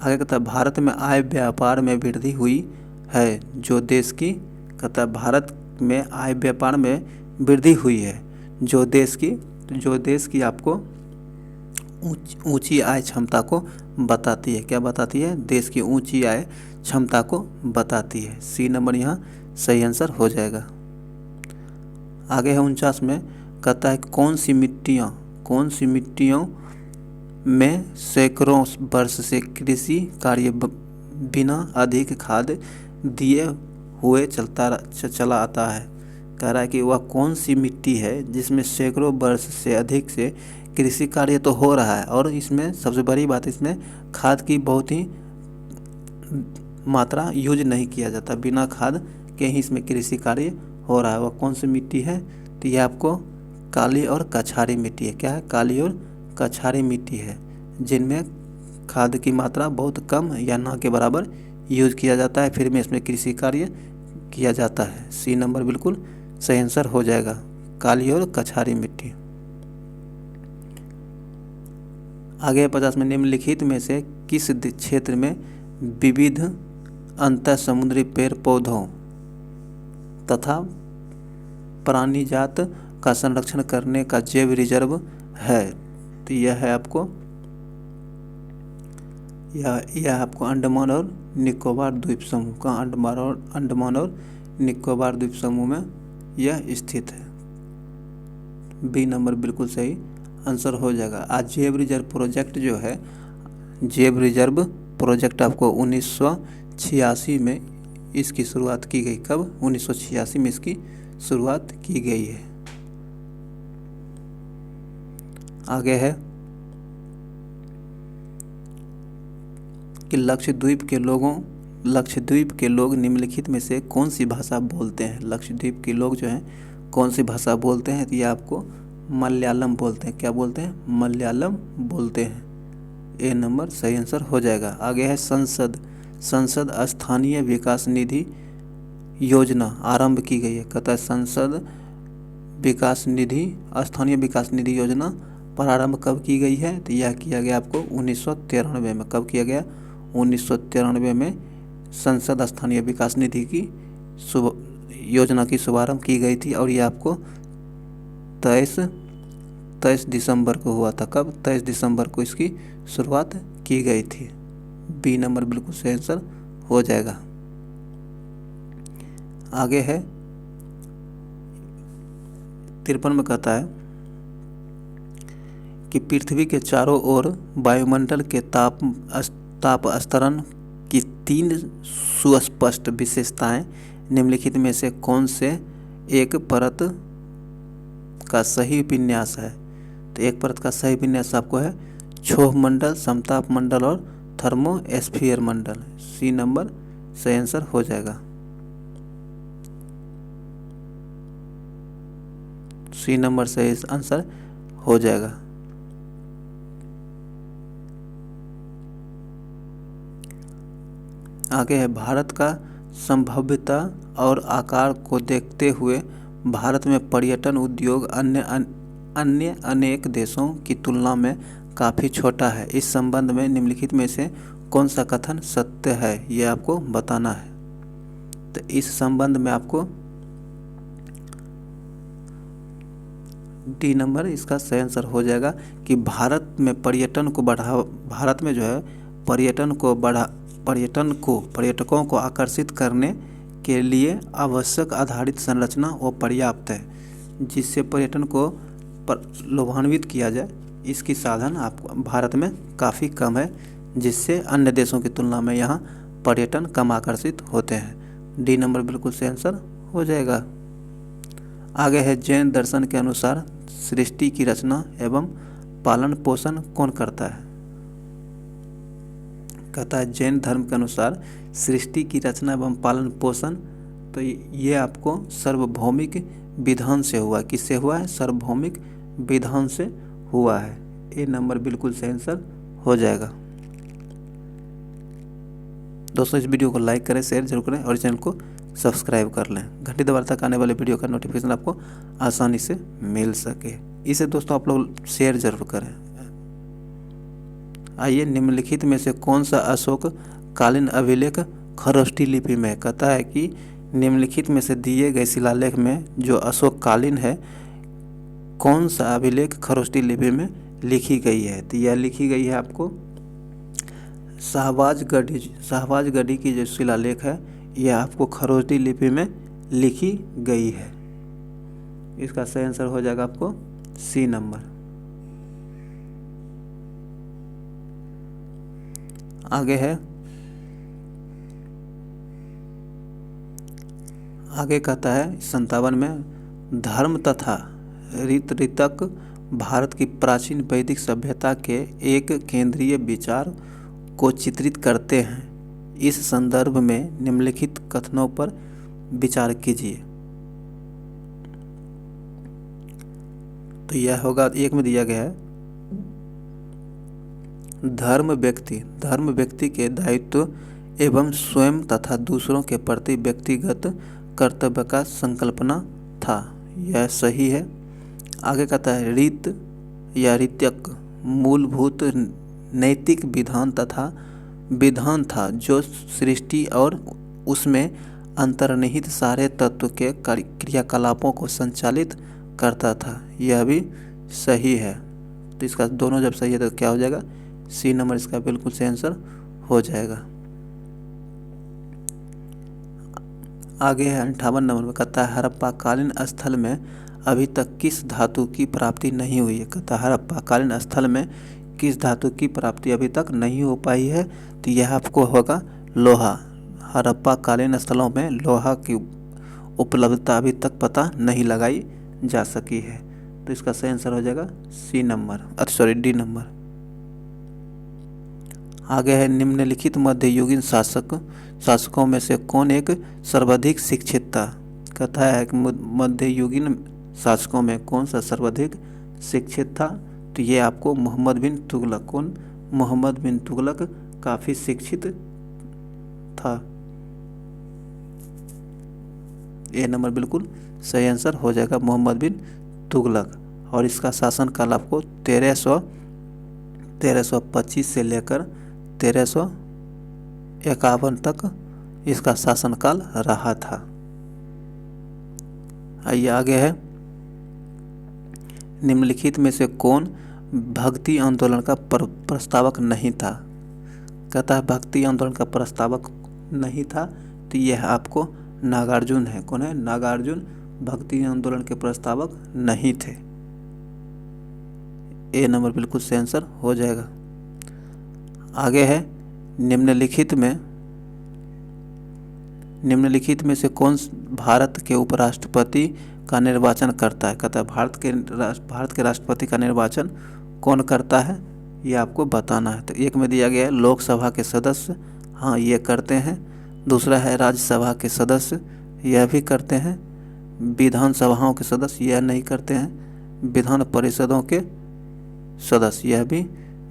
आगे कहता है, भारत में आय व्यापार में वृद्धि हुई है जो देश की, कहता है भारत में आय व्यापार में वृद्धि हुई है जो देश की आपको ऊंची आय क्षमता को बताती है। क्या बताती है, देश की ऊंची आय क्षमता को बताती है। सी नंबर यहाँ सही आंसर हो जाएगा। आगे है 49 में, कहता है कौन सी मिट्टियों में सैकड़ों वर्ष से कृषि कार्य बिना अधिक खाद दिए हुए चला आता है। कह रहा है कि वह कौन सी मिट्टी है जिसमें सैकड़ों वर्ष से अधिक से कृषि कार्य तो हो रहा है और इसमें सबसे बड़ी बात, इसमें खाद की बहुत ही मात्रा यूज नहीं किया जाता, बिना खाद के ही इसमें कृषि कार्य हो रहा है। वह कौन सी मिट्टी है, तो यह आपको काली और कछारी मिट्टी है। क्या है, काली और कछारी मिट्टी है जिनमें खाद की मात्रा बहुत कम या ना के बराबर यूज किया जाता है, फिर में इसमें कृषि कार्य किया जाता है। सी नंबर बिल्कुल सही आंसर हो जाएगा, काली और कछारी मिट्टी। आगे 50 में, निम्नलिखित में से किस क्षेत्र में विविध अंतर समुद्री पेड़ पौधों तथा प्राणीजात का संरक्षण करने का जैव रिजर्व है, तो यह है आपको अंडमान और निकोबार द्वीप समूह का, अंडमान और निकोबार द्वीप समूह में यह स्थित है। बी नंबर बिल्कुल सही आंसर हो जाएगा। आज जैव रिजर्व प्रोजेक्ट जो है, जैव रिजर्व प्रोजेक्ट आपको 1986 में इसकी शुरुआत की गई। कब, 1986 में इसकी शुरुआत की गई है। आगे है कि लक्षद्वीप के लोग निम्नलिखित में से कौन सी भाषा बोलते हैं। लक्षद्वीप के लोग जो हैं कौन सी भाषा बोलते हैं, तो ये आपको मलयालम बोलते हैं। क्या बोलते हैं, मलयालम बोलते हैं। ए नंबर सही आंसर हो जाएगा। आगे है संसद स्थानीय विकास निधि योजना आरंभ की गई है। कहता है संसद स्थानीय विकास निधि योजना प्रारंभ कब की गई है, तो यह किया गया आपको 1993 में। कब किया गया, 1993 में संसद स्थानीय विकास निधि की योजना की शुभारंभ की गई थी और यह आपको 23 दिसंबर को हुआ था। कब, 23 दिसंबर को इसकी शुरुआत की गई थी। बी नंबर बिल्कुल सही आंसर हो जाएगा। आगे है 53 में कहता है कि पृथ्वी के चारों ओर वायुमंडल के ताप स्तरण की 3 सुस्पष्ट विशेषताएं निम्नलिखित में से कौन से एक परत का सही विन्यास है। तो एक परत का सही विन्यास आपको है क्षोभ मंडल, समताप मंडल और थर्मोस्फीयर मंडल। सी नंबर सही आंसर हो जाएगा। सी नंबर सही आंसर हो जाएगा। आगे है भारत का संभाव्यता और आकार को देखते हुए भारत में पर्यटन उद्योग अन्य अनेक देशों की तुलना में काफ़ी छोटा है। इस संबंध में निम्नलिखित में से कौन सा कथन सत्य है, ये आपको बताना है। तो इस संबंध में आपको डी नंबर इसका सही आंसर हो जाएगा कि भारत में जो है पर्यटकों को आकर्षित करने के लिए आवश्यक आधारित संरचना वो पर्याप्त है, जिससे पर्यटन को लाभान्वित किया जाए। इसकी साधन आपको भारत में काफ़ी कम है, जिससे अन्य देशों की तुलना में यहाँ पर्यटन कम आकर्षित होते हैं। डी नंबर बिल्कुल सही आंसर हो जाएगा। आगे है जैन दर्शन के अनुसार सृष्टि की रचना एवं पालन पोषण कौन करता है। कहता है जैन धर्म के अनुसार सृष्टि की रचना एवं पालन पोषण, तो ये आपको सार्वभौमिक विधान से हुआ। किससे हुआ है? सार्वभौमिक विधान से हुआ है। ए नंबर बिल्कुल सही आंसर हो जाएगा। दोस्तों इस वीडियो को लाइक करें, शेयर जरूर करें और चैनल को सब्सक्राइब कर लें, घंटी दबाकर तक आने वाले वीडियो का नोटिफिकेशन आपको आसानी से मिल सके। इसे दोस्तों आप लोग शेयर जरूर करें। आइए निम्नलिखित में से कौन सा अशोक कालीन अभिलेख खरोष्ठी लिपि में। कहता है कि निम्नलिखित में से दिए गए शिलालेख में जो अशोक कालीन है, कौन सा अभिलेख खरोष्ठी लिपि में लिखी गई है। तो यह लिखी गई है आपको शाहबाजगढ़ी की जो शिलालेख है, यह आपको खरोष्ठी लिपि में लिखी गई है। इसका सही आंसर हो जाएगा आपको सी नंबर। आगे है, आगे कहता है 57 में धर्म तथा रीतक भारत की प्राचीन वैदिक सभ्यता के एक केंद्रीय विचार को चित्रित करते हैं। इस संदर्भ में निम्नलिखित कथनों पर विचार कीजिए। तो यह होगा, एक में दिया गया है धर्म व्यक्ति के दायित्व एवं स्वयं तथा दूसरों के प्रति व्यक्तिगत कर्तव्य का संकल्पना था। यह सही है। आगे कहता है रीत या रीत्यक मूलभूत नैतिक विधान था जो सृष्टि और उसमें अंतर्निहित सारे तत्व के क्रियाकलापों को संचालित करता था। यह भी सही है। तो इसका दोनों जब सही है तो क्या हो जाएगा? सी नंबर इसका बिल्कुल सही आंसर हो जाएगा। आगे है 58 नंबर में कहता है हड़प्पा कालीन स्थल में अभी तक किस धातु की प्राप्ति नहीं हुई है। कहता है हड़प्पा कालीन स्थल में किस धातु की प्राप्ति अभी तक नहीं हो पाई है। तो यह आपको होगा लोहा। हड़प्पा कालीन स्थलों में लोहा की उपलब्धता अभी तक पता नहीं लगाई जा सकी है। तो इसका सही आंसर हो जाएगा डी नंबर। आगे है निम्नलिखित मध्ययुगीन शासकों में से कौन एक सर्वाधिक शिक्षित था। कहता है कि मध्ययुगीन शासकों में कौन सा सर्वाधिक शिक्षित था। तो ये आपको मोहम्मद बिन तुगलक काफ़ी शिक्षित था। ये नंबर बिल्कुल सही आंसर हो जाएगा मोहम्मद बिन तुगलक। और इसका शासनकाल आपको 1325 से लेकर 1351 तक इसका शासनकाल रहा था। आइए आगे है निम्नलिखित में से कौन भक्ति आंदोलन का प्रस्तावक नहीं था। कहता है भक्ति आंदोलन का प्रस्तावक नहीं था। तो यह आपको नागार्जुन है। कौन है? नागार्जुन भक्ति आंदोलन के प्रस्तावक नहीं थे। ए नंबर बिल्कुल सही आंसर हो जाएगा। आगे है निम्नलिखित में से कौन भारत के उपराष्ट्रपति का निर्वाचन करता है? कहता है भारत के राष्ट्रपति का निर्वाचन कौन करता है, ये आपको बताना है। तो एक में दिया गया है लोकसभा के सदस्य, हाँ ये करते हैं। दूसरा है राज्यसभा के सदस्य, यह भी करते हैं। विधानसभाओं के सदस्य यह नहीं करते हैं। विधान परिषदों के सदस्य यह भी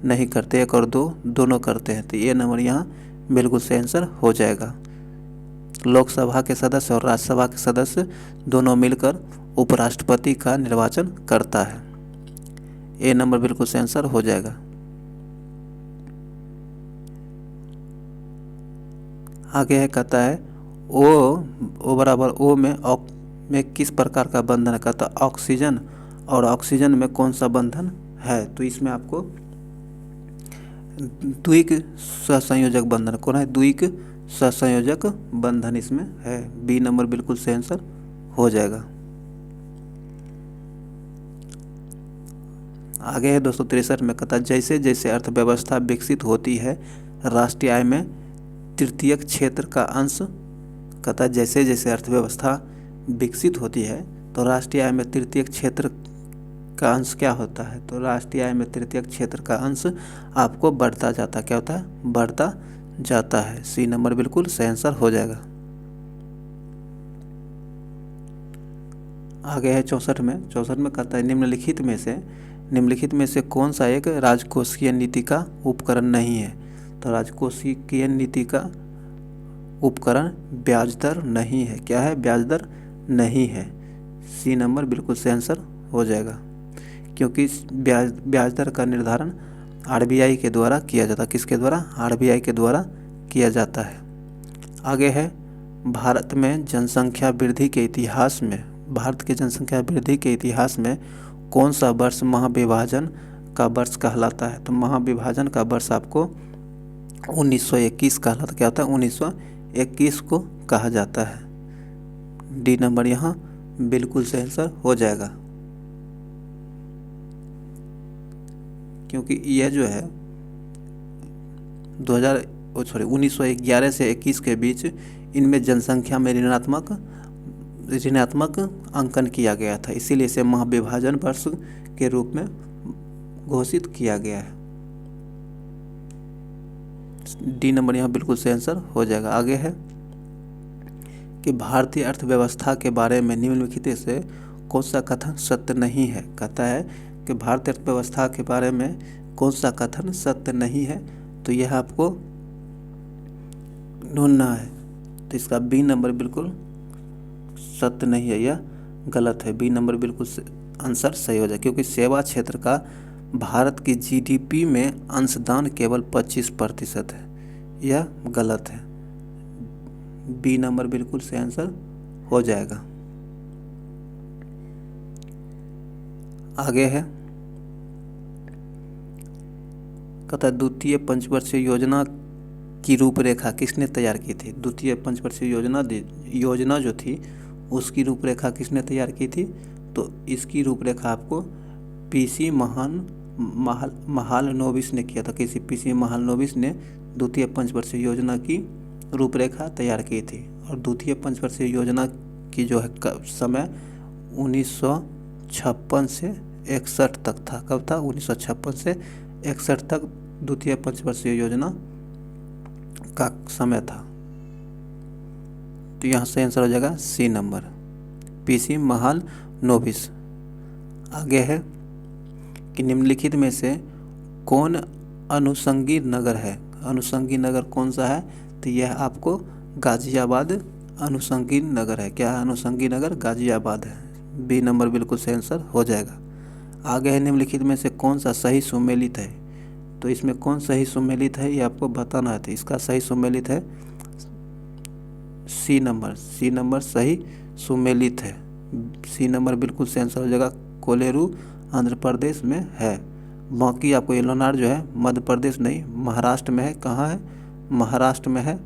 नहीं करते। 1 और 2 दोनों करते हैं। तो ये नंबर यहाँ बिल्कुल सही आंसर हो जाएगा। लोकसभा के सदस्य और राज्यसभा के सदस्य दोनों मिलकर उपराष्ट्रपति का निर्वाचन करता है। ए नंबर बिल्कुल सही आंसर हो जाएगा। आगे है, कहता है O बराबर O में किस प्रकार का बंधन है? कहता है ऑक्सीजन, और ऑक्सीजन में कौन सा बंधन है? तो इसमें आपको द्विक सहसंयोजक बंधन, कौन है? द्विक सहसंयोजक बंधन इसमें है। बी नंबर बिल्कुल सही आंसर हो जाएगा। आगे है 263 में, कहता है जैसे जैसे अर्थव्यवस्था विकसित होती है राष्ट्रीय आय में तृतीयक क्षेत्र का अंश, कहता है जैसे जैसे अर्थव्यवस्था विकसित होती है तो राष्ट्रीय आय में तृतीयक क्षेत्र का अंश क्या होता है? तो राष्ट्रीय आय में तृतीयक क्षेत्र का अंश आपको बढ़ता जाता है। क्या होता है? बढ़ता जाता है। सी नंबर बिल्कुल सही आंसर हो जाएगा। आगे है 64 में कहता है निम्नलिखित में से कौन सा एक राजकोषीय नीति का उपकरण नहीं है? तो राजकोषीय नीति का उपकरण ब्याज दर नहीं है। क्या है? ब्याज दर नहीं है। सी नंबर बिल्कुल सही आंसर हो जाएगा, क्योंकि ब्याज दर का निर्धारण आरबीआई के द्वारा किया जाता है। किसके द्वारा? आरबीआई के द्वारा किया जाता है। आगे है भारत की जनसंख्या वृद्धि के इतिहास में कौन सा वर्ष महाविभाजन का वर्ष कहलाता है? तो महाविभाजन का वर्ष आपको 1921 कहलाता। क्या होता है? 1921 को कहा जाता है। डी नंबर यहाँ बिल्कुल सही आंसर हो जाएगा, क्योंकि यह जो है 1911 से 21 के बीच इनमें जनसंख्या में ऋणात्मक अंकन किया गया था, इसीलिए इसे महाविभाजन वर्ष के रूप में घोषित किया गया है। डी नंबर यहाँ बिल्कुल सही आंसर हो जाएगा। आगे है कि भारतीय अर्थव्यवस्था के बारे में निम्नलिखित से कौन सा कथन सत्य नहीं है? कहता है कि भारतीय अर्थव्यवस्था के बारे में कौन सा कथन सत्य नहीं है, तो यह आपको ढूंढना है। तो इसका बी नंबर बिल्कुल सत्य नहीं है, यह गलत है। बी नंबर बिल्कुल आंसर सही हो जाए, क्योंकि सेवा क्षेत्र का भारत की जीडीपी में अंशदान केवल 25% है, यह गलत है। बी नंबर बिल्कुल सही आंसर हो जाएगा। आगे है, कहता है द्वितीय पंचवर्षीय योजना की रूपरेखा किसने तैयार की थी? द्वितीय पंचवर्षीय योजना जो थी उसकी रूपरेखा किसने तैयार की थी? तो इसकी रूपरेखा आपको पीसी महालनोबिस ने किया था। पीसी महालनोबिस ने द्वितीय पंचवर्षीय योजना की रूपरेखा तैयार की थी। और द्वितीय पंचवर्षीय योजना की जो है समय 1956 से 61 तक था। कब था? 1956 से 61 तक द्वितीय पंचवर्षीय योजना का समय था। तो यहाँ सही आंसर हो जाएगा सी नंबर, पीसी महालनोबिस। आगे है कि निम्नलिखित में से कौन अनुषंगी नगर है? अनुषंगी नगर कौन सा है? तो यह आपको गाजियाबाद अनुषंगी नगर है। क्या है? अनुषंगी नगर गाजियाबाद है। बी नंबर बिल्कुल सही आंसर हो जाएगा। आगे है निम्नलिखित में से कौन सा सही सुमेलित है? तो इसमें कौन सही सुमेलित है ये आपको बताना है। तो इसका सही सुमेलित है सी नंबर सही सुमेलित है। सी नंबर बिल्कुल सही आंसर हो जाएगा। कोलेरू आंध्र प्रदेश में है। बाकी आपको एलोनार जो है मध्य प्रदेश नहीं, महाराष्ट्र में है। कहाँ है? महाराष्ट्र में है।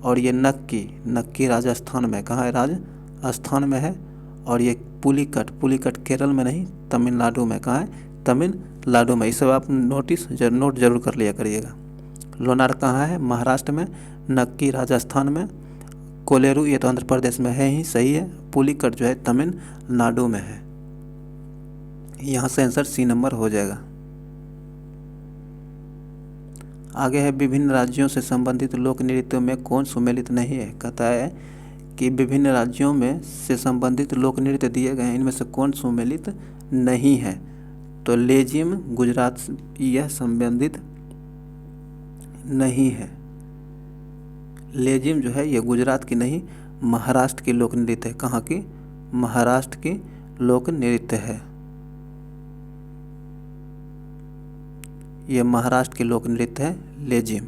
और ये नक्की राजस्थान में, कहाँ है, राजस्थान में है। और ये पुलिकट केरल में नहीं, तमिलनाडु में, कहाँ है, तमिलनाडु में। इस सब आप नोट जरूर कर लिया करिएगा। लोनार कहाँ है, महाराष्ट्र में। नक्की राजस्थान में। कोलेरू ये तो आंध्र प्रदेश में है ही, सही है। पुलिकट जो है तमिलनाडु में है। यहाँ से आंसर सी नंबर हो जाएगा। आगे है विभिन्न राज्यों से संबंधित लोक नृत्यों में कौन सुमेलित नहीं है। कहता है कि विभिन्न राज्यों में से संबंधित लोक नृत्य दिए गए हैं, इनमें से कौन सुमेलित नहीं है। तो लेजिम गुजरात यह संबंधित नहीं है। लेजिम जो है ये गुजरात की नहीं, महाराष्ट्र की लोक नृत्य है। कहाँ की, महाराष्ट्र की लोक नृत्य है। ये महाराष्ट्र की लोक नृत्य है लेजिम।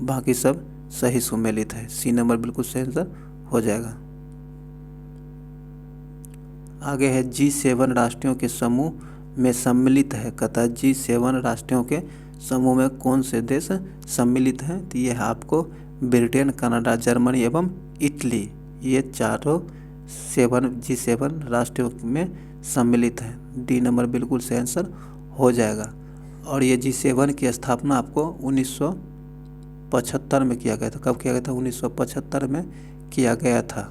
बाकी सब सही सुमेलित है। सी नंबर बिल्कुल सही आंसर हो जाएगा। आगे है G7 राष्ट्रों के समूह में सम्मिलित है। कहता है G7 राष्ट्रों के समूह में कौन से देश सम्मिलित हैं। तो ये है आपको ब्रिटेन, कनाडा, जर्मनी एवं इटली। ये चारों G7 राष्ट्रों में सम्मिलित हैं। डी नंबर बिल्कुल सही आंसर हो जाएगा। और ये G7 की स्थापना आपको 1975 में किया गया था। कब किया गया था, 1975 में किया गया था।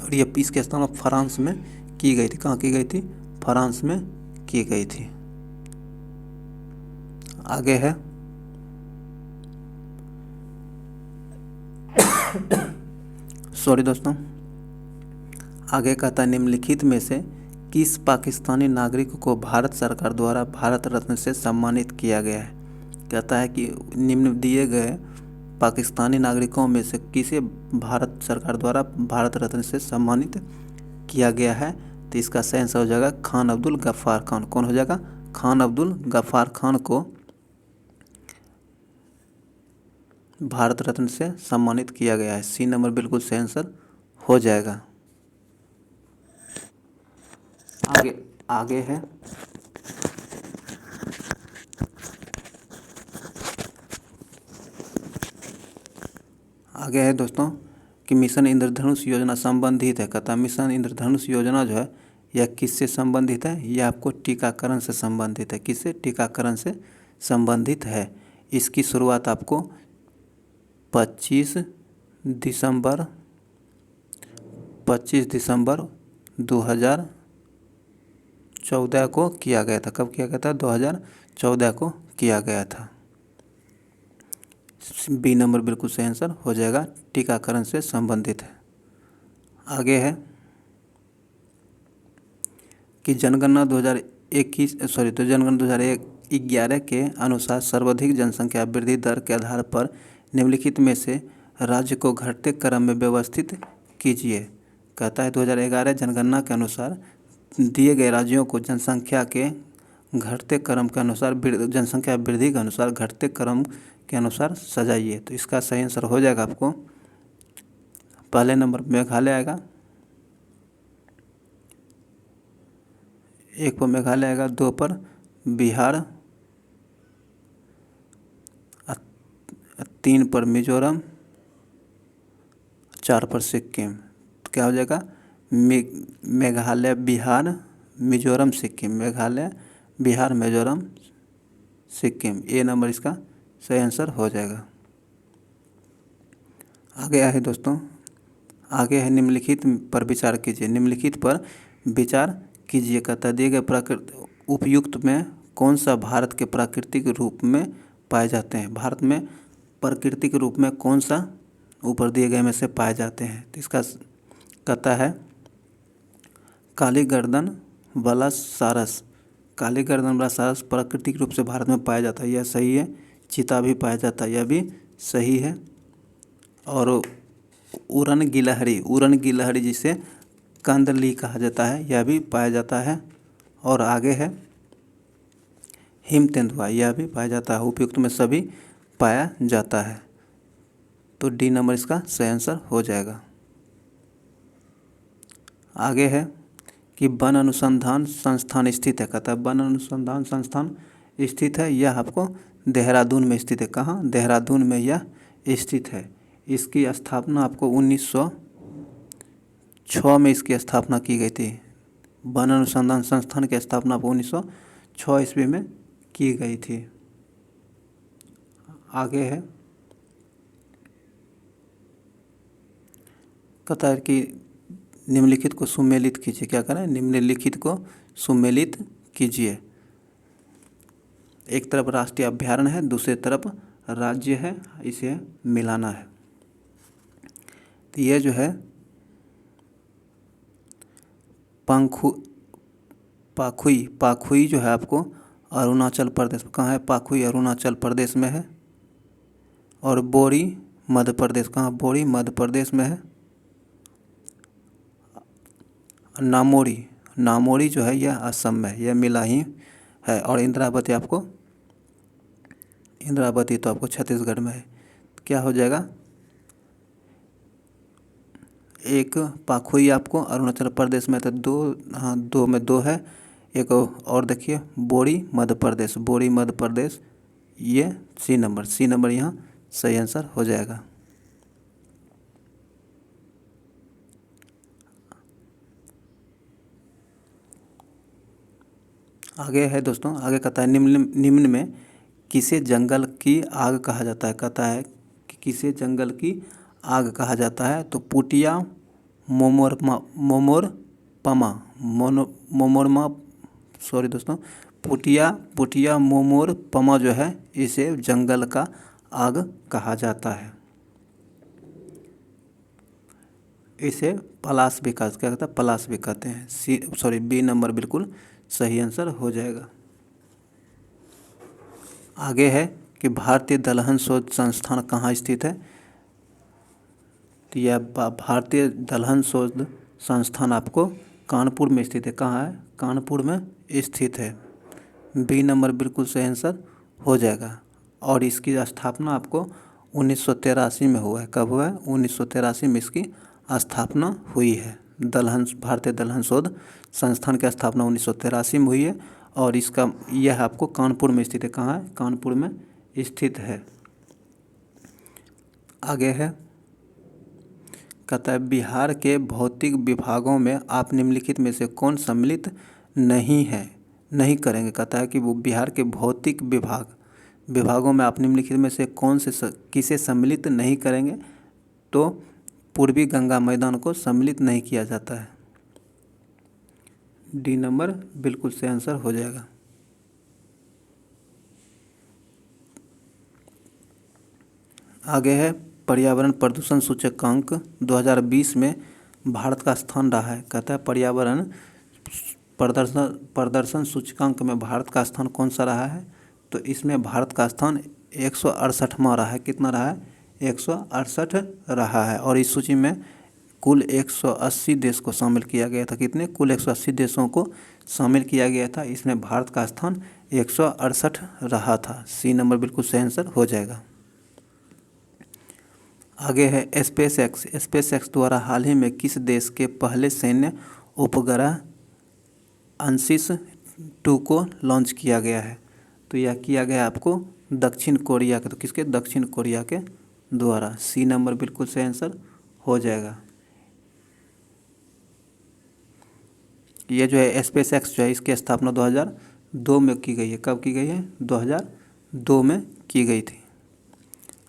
और ये इसकी स्थापना फ्रांस में की गई थी। कहाँ की गई थी, फ्रांस में की गई थी। आगे है सॉरी दोस्तों, आगे कहता है निम्नलिखित में से किस पाकिस्तानी नागरिक को भारत सरकार द्वारा भारत रत्न से सम्मानित किया गया है। कहता है कि निम्न दिए गए पाकिस्तानी नागरिकों में से किसे भारत सरकार द्वारा भारत रत्न से सम्मानित किया गया है। तो इसका सही आंसर हो जाएगा खान अब्दुल गफ्फार खान। कौन हो जाएगा, खान अब्दुल गफ्फार खान को भारत रत्न से सम्मानित किया गया है। सी नंबर बिल्कुल सही आंसर हो जाएगा। आगे है दोस्तों कि मिशन इंद्रधनुष योजना संबंधित है। कहता है मिशन इंद्रधनुष योजना जो है यह किससे संबंधित है। यह आपको टीकाकरण से संबंधित है। किससे, टीकाकरण से संबंधित है। इसकी शुरुआत आपको 25 दिसंबर 2014 को किया गया था। कब किया गया था, 2014 को किया गया था। बी नंबर बिल्कुल सही आंसर हो जाएगा, टीकाकरण से संबंधित है। आगे है कि जनगणना 2011 के अनुसार सर्वाधिक जनसंख्या वृद्धि दर के आधार पर निम्नलिखित में से राज्य को घटते क्रम में व्यवस्थित कीजिए। कहता है 2011 जनगणना के अनुसार दिए गए राज्यों को जनसंख्या के घटते क्रम के अनुसार, जनसंख्या वृद्धि के अनुसार घटते क्रम के अनुसार सजाइए। तो इसका सही आंसर हो जाएगा आपको पहले नंबर मेघालय आएगा, 1 पर मेघालय आएगा, 2 पर बिहार, 3 पर मिजोरम, 4 पर सिक्किम। तो क्या हो जाएगा, मेघालय, बिहार, मिजोरम, सिक्किम। मेघालय, बिहार, मिजोरम, सिक्किम। ए नंबर इसका सही आंसर हो जाएगा। आगे है दोस्तों, आगे है निम्नलिखित पर विचार कीजिए। निम्नलिखित पर विचार कीजिए। कहता दिए गए उपयुक्त में कौन सा भारत के प्राकृतिक रूप में पाए जाते हैं। भारत में प्राकृतिक रूप में कौन सा ऊपर दिए गए में से पाए जाते हैं। तो इसका कहता है काली गर्दन वाला सारस। काली गर्दन वाला सारस प्राकृतिक रूप से भारत में पाया जाता है, यह सही है। चीता भी पाया जाता है, यह भी सही है। और उड़न गिलहरी जिसे कंदली कहा जाता है, यह भी पाया जाता है। और आगे है हिम तेंदुआ, यह भी पाया जाता है। उपयुक्त में सभी पाया जाता है। तो डी नंबर इसका सही आंसर हो जाएगा। आगे है कि वन अनुसंधान संस्थान स्थित है। कहता है वन अनुसंधान संस्थान स्थित है, यह आपको देहरादून में स्थित है। कहाँ, देहरादून में यह स्थित है। इसकी स्थापना आपको 1906 में इसकी स्थापना की गई थी। वन अनुसंधान संस्थान की स्थापना आपको 1906 ईस्वी में की गई थी। आगे है, कहता है कि निम्नलिखित को सुमेलित कीजिए। क्या करें? निम्नलिखित को सुमेलित कीजिए। एक तरफ राष्ट्रीय अभयारण्य है, दूसरी तरफ राज्य है, इसे मिलाना है। तो ये जो है पाखुई जो है आपको अरुणाचल प्रदेश, कहाँ है? पाखुई अरुणाचल प्रदेश में है। और बोरी मध्य प्रदेश, कहाँ? बोरी मध्य प्रदेश में है। नामोरी जो है यह असम में है, यह मिला ही है। और इंद्रावती तो आपको छत्तीसगढ़ में है। क्या हो जाएगा? एक पाखुई आपको अरुणाचल प्रदेश में, तो दो में दो है। एक और देखिए, बोरी मध्य प्रदेश, ये सी नंबर यहाँ सही आंसर हो जाएगा। आगे है दोस्तों, आगे कहता है निम्न में किसे जंगल की आग कहा जाता है? कहता है कि किसे जंगल की आग कहा जाता है? तो पुटिया पुटिया मोमोरपमा जो है, इसे जंगल का आग कहा जाता है। इसे पलाश भी कहते हैं। बी नंबर बिल्कुल सही आंसर हो जाएगा। आगे है कि भारतीय दलहन शोध संस्थान कहाँ स्थित है? तो यह भारतीय दलहन शोध संस्थान आपको कानपुर में स्थित है। कहाँ है? कानपुर में स्थित है। बी नंबर बिल्कुल सही आंसर हो जाएगा। और इसकी स्थापना आपको 1983 में हुआ है। कब हुआ है? 1983 में इसकी स्थापना हुई है। भारतीय दलहन शोध संस्थान की स्थापना 1983 में हुई है। और इसका यह आपको कानपुर में स्थित है। कहाँ है? कानपुर में स्थित है। आगे है, कहता है बिहार के भौतिक विभागों में आप निम्नलिखित में से कौन सम्मिलित नहीं करेंगे? कहता है कि वो बिहार के भौतिक विभागों में आप निम्नलिखित में से किसे सम्मिलित नहीं करेंगे? तो पूर्वी गंगा मैदान को सम्मिलित नहीं किया जाता है। डी नंबर बिल्कुल सही आंसर हो जाएगा। आगे है, पर्यावरण प्रदूषण सूचकांक 2020 में भारत का स्थान रहा है। कहता है पर्यावरण प्रदर्शन सूचकांक में भारत का स्थान कौन सा रहा है? तो इसमें भारत का स्थान 168वां रहा है। कितना रहा है? 168 रहा है। और इस सूची में कुल 180 देश को शामिल किया गया था। कितने? कुल 180 देशों को शामिल किया गया था। इसमें भारत का स्थान 168 रहा था। सी नंबर बिल्कुल सही आंसर हो जाएगा। आगे है स्पेस एक्स द्वारा हाल ही में किस देश के पहले सैन्य उपग्रह अंशिस 2 को लॉन्च किया गया है? तो यह किया गया आपको दक्षिण कोरिया के। तो किसके? दक्षिण कोरिया के द्वारा। सी नंबर बिल्कुल सही आंसर हो जाएगा। ये जो है स्पेस एक्स जो है, इसकी स्थापना 2002 में की गई है। कब की गई है? 2002 में की गई थी।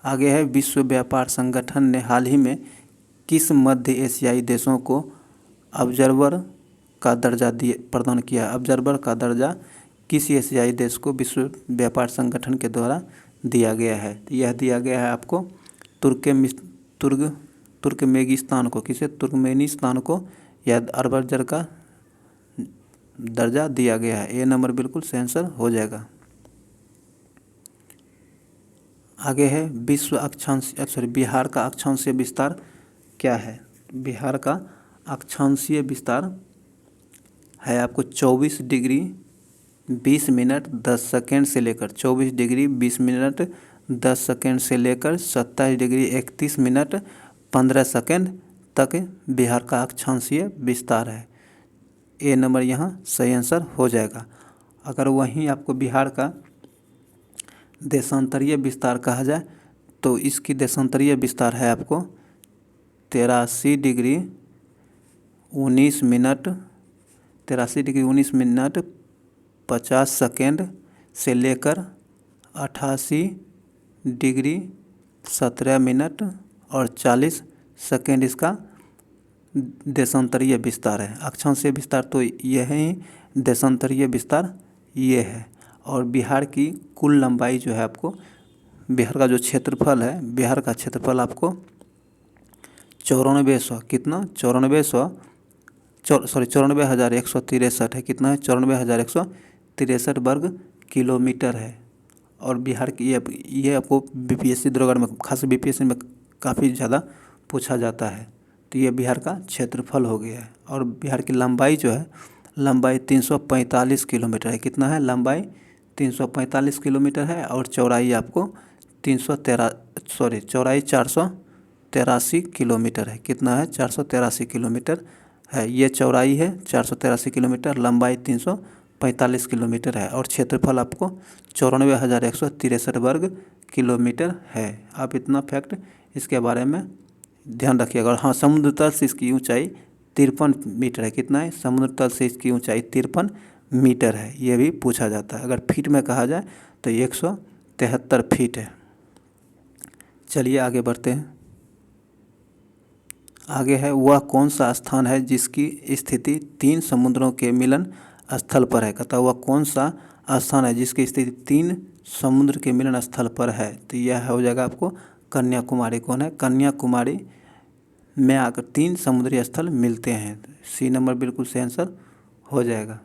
आगे है, विश्व व्यापार संगठन ने हाल ही में किस मध्य एशियाई देशों को ऑब्जर्वर का दर्जा प्रदान किया? ऑब्जर्वर का दर्जा किस एशियाई देश को विश्व व्यापार संगठन के द्वारा दिया गया है? यह दिया गया है आपको तुर्कमेनिस्तान को। किसे? तुर्कमेनिस्तान को यह ऑब्जर्वर का दर्जा दिया गया है। ए नंबर बिल्कुल सही आंसर हो जाएगा। आगे है, बिहार का अक्षांशीय विस्तार क्या है? बिहार का अक्षांशीय विस्तार है आपको 24 डिग्री 20 मिनट 10 सेकेंड से लेकर 24 डिग्री 20 मिनट 10 सेकेंड से लेकर 27 डिग्री 31 मिनट 15 सेकेंड तक बिहार का अक्षांशीय विस्तार है। ए नंबर यहाँ सही आंसर हो जाएगा। अगर वहीं आपको बिहार का देशांतरीय विस्तार कहा जाए तो इसकी देशांतरीय विस्तार है आपको 83 degree 19 minute 83 degree 19 minute 50 second से लेकर 88 डिग्री 17 मिनट और 40 सेकेंड इसका देशांतरीय विस्तार है। अक्षांशीय विस्तार तो यह ही, देशांतरीय विस्तार ये है। और बिहार की कुल लंबाई जो है आपको, बिहार का जो क्षेत्रफल है, बिहार का क्षेत्रफल आपको 9400 कितना 94,163 है। कितना है 94,163 वर्ग किलोमीटर है। और बिहार की ये आपको बीपीएससी दरोगा में, खास बीपीएससी में काफ़ी ज़्यादा पूछा जाता है। तो ये बिहार का क्षेत्रफल हो गया है। और बिहार की लंबाई जो है, लंबाई 345 किलोमीटर है। कितना है लंबाई 345 किलोमीटर है। और चौड़ाई आपको चौड़ाई 483 किलोमीटर है। कितना है 483 किलोमीटर है। ये चौड़ाई है 483 किलोमीटर, लंबाई 345 किलोमीटर है। और क्षेत्रफल आपको 94,163 वर्ग किलोमीटर है। आप इतना फैक्ट इसके बारे में ध्यान रखिएगा। और हाँ, समुद्र तल से इसकी ऊंचाई 53 मीटर है। कितना है समुद्र तल से इसकी ऊंचाई 53 मीटर है। ये भी पूछा जाता है। अगर फीट में कहा जाए तो 173 फीट है। चलिए आगे बढ़ते हैं। आगे है, वह कौन सा स्थान है जिसकी स्थिति 3 समुद्रों के मिलन स्थल पर है। कहता वह कौन सा स्थान है जिसकी स्थिति 3 समुद्र के मिलन स्थल पर है। तो यह हो जाएगा आपको कन्याकुमारी। कौन है कन्याकुमारी में आकर 3 समुद्री स्थल मिलते हैं। सी नंबर बिल्कुल सही आंसर हो जाएगा।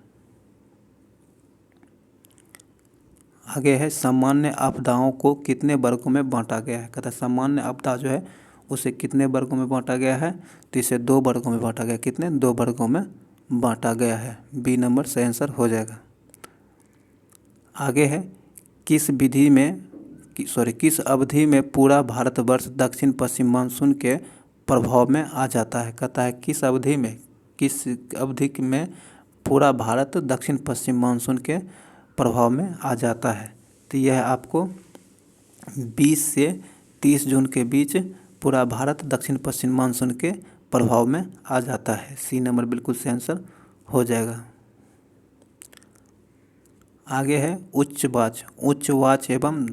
आगे है, सामान्य आपदाओं को कितने वर्गों में बांटा गया है। कहता है सामान्य आपदा जो है उसे कितने वर्गों में बांटा गया है। तो इसे 2 वर्गों में बांटा गया। कितने 2 वर्गों में बांटा गया है। बी नंबर सही आंसर हो जाएगा। आगे है, किस अवधि में पूरा भारतवर्ष दक्षिण पश्चिम मानसून के प्रभाव में आ जाता है। कहता है किस अवधि में पूरा भारत दक्षिण पश्चिम मानसून के प्रभाव में आ जाता है। तो यह आपको 20 से 30 जून के बीच पूरा भारत दक्षिण पश्चिम मानसून के प्रभाव में आ जाता है। सी नंबर बिल्कुल सही आंसर हो जाएगा। आगे है, उच्चवाच एवं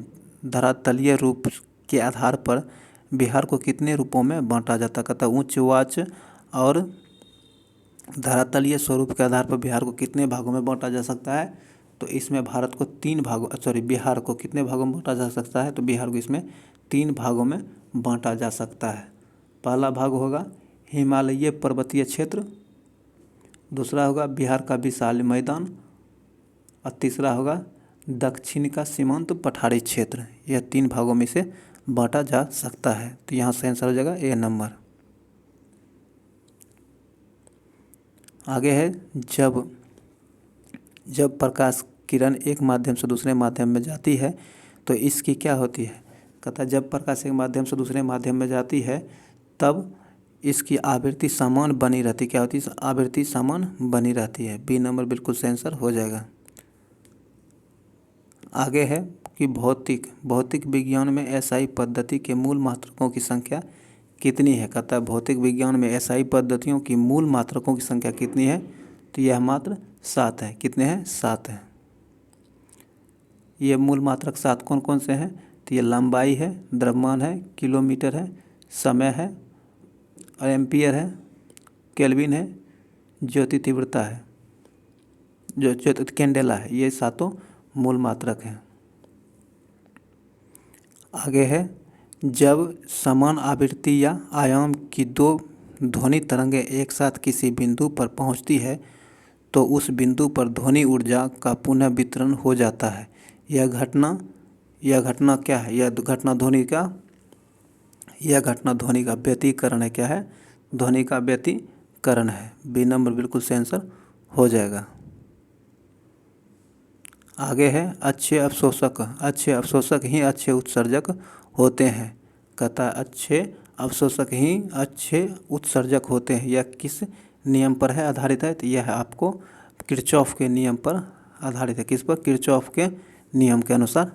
धरातलीय रूप के आधार पर बिहार को कितने रूपों में बांटा जाता है। कहता है उच्चवाच और धरातलीय स्वरूप के आधार पर बिहार को कितने भागों में बांटा जा सकता है। तो इसमें बिहार को कितने भागों में बांटा जा सकता है। तो बिहार को इसमें 3 भागों में बांटा जा सकता है। पहला भाग होगा हिमालयी पर्वतीय क्षेत्र, दूसरा होगा बिहार का विशाल मैदान और तीसरा होगा दक्षिण का सीमांत पठारी क्षेत्र। यह 3 भागों में से बांटा जा सकता है। तो यहाँ से आंसर हो जाएगा ए नंबर। आगे है, जब प्रकाश किरण एक माध्यम से दूसरे माध्यम में जाती है तो इसकी क्या होती है। कहता है जब प्रकाश एक माध्यम से दूसरे माध्यम में जाती है तब इसकी आवृत्ति समान बनी रहती। क्या होती है आवृत्ति समान बनी रहती है। बी नंबर बिल्कुल सही आंसर हो जाएगा। आगे है कि भौतिक विज्ञान में एसआई पद्धति के मूल मात्रकों की संख्या कितनी है। कहता है भौतिक विज्ञान में एसआई पद्धतियों की मूल मात्रकों की संख्या कितनी है। तो यह मात्र 7 है। कितने हैं 7 है। ये मूल मात्रक 7 कौन कौन से हैं। तो ये लंबाई है, द्रव्यमान है, किलोमीटर है, समय है और एम्पियर है, केल्विन है, ज्योति तीव्रता है, जो कैंडेला है। ये 7 मूल मात्रक हैं। आगे है, जब समान आवृत्ति या आयाम की 2 ध्वनि तरंगें एक साथ किसी बिंदु पर पहुंचती है तो उस बिंदु पर ध्वनि ऊर्जा का पुनः वितरण हो जाता है। यह घटना क्या है। यह घटना ध्वनि का व्यतिकरण है। क्या है ध्वनि का व्यतिकरण है। बी नंबर बिल्कुल सही आंसर हो जाएगा। आगे है, अच्छे अवशोषक ही अच्छे उत्सर्जक होते हैं। कहता है अच्छे अवशोषक ही अच्छे उत्सर्जक होते हैं। यह किस नियम पर है आधारित है। तो यह आपको किरचॉफ के नियम पर आधारित है। किस पर। किरचॉफ के नियम के अनुसार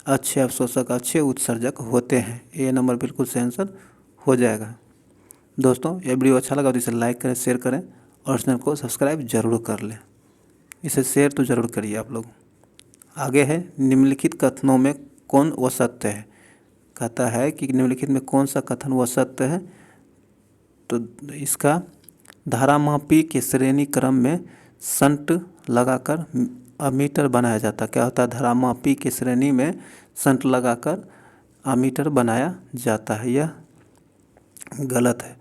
अच्छे अवशोषक, अच्छे उत्सर्जक होते हैं। ए नंबर बिल्कुल सही आंसर हो जाएगा। दोस्तों ये वीडियो अच्छा लगा तो इसे लाइक करें, शेयर करें और चैनल को सब्सक्राइब जरूर कर लें। इसे शेयर तो ज़रूर करिए आप लोग। आगे है निम्नलिखित कथनों में कौन व सत्य है। कहता है कि निम्नलिखित में कौन सा कथन व सत्य है। तो इसका धारामापी के श्रेणी क्रम में संट लगाकर अमीटर बनाया जाता। क्या होता है, धारामापी के श्रेणी में संट लगाकर अमीटर बनाया जाता है, यह गलत है।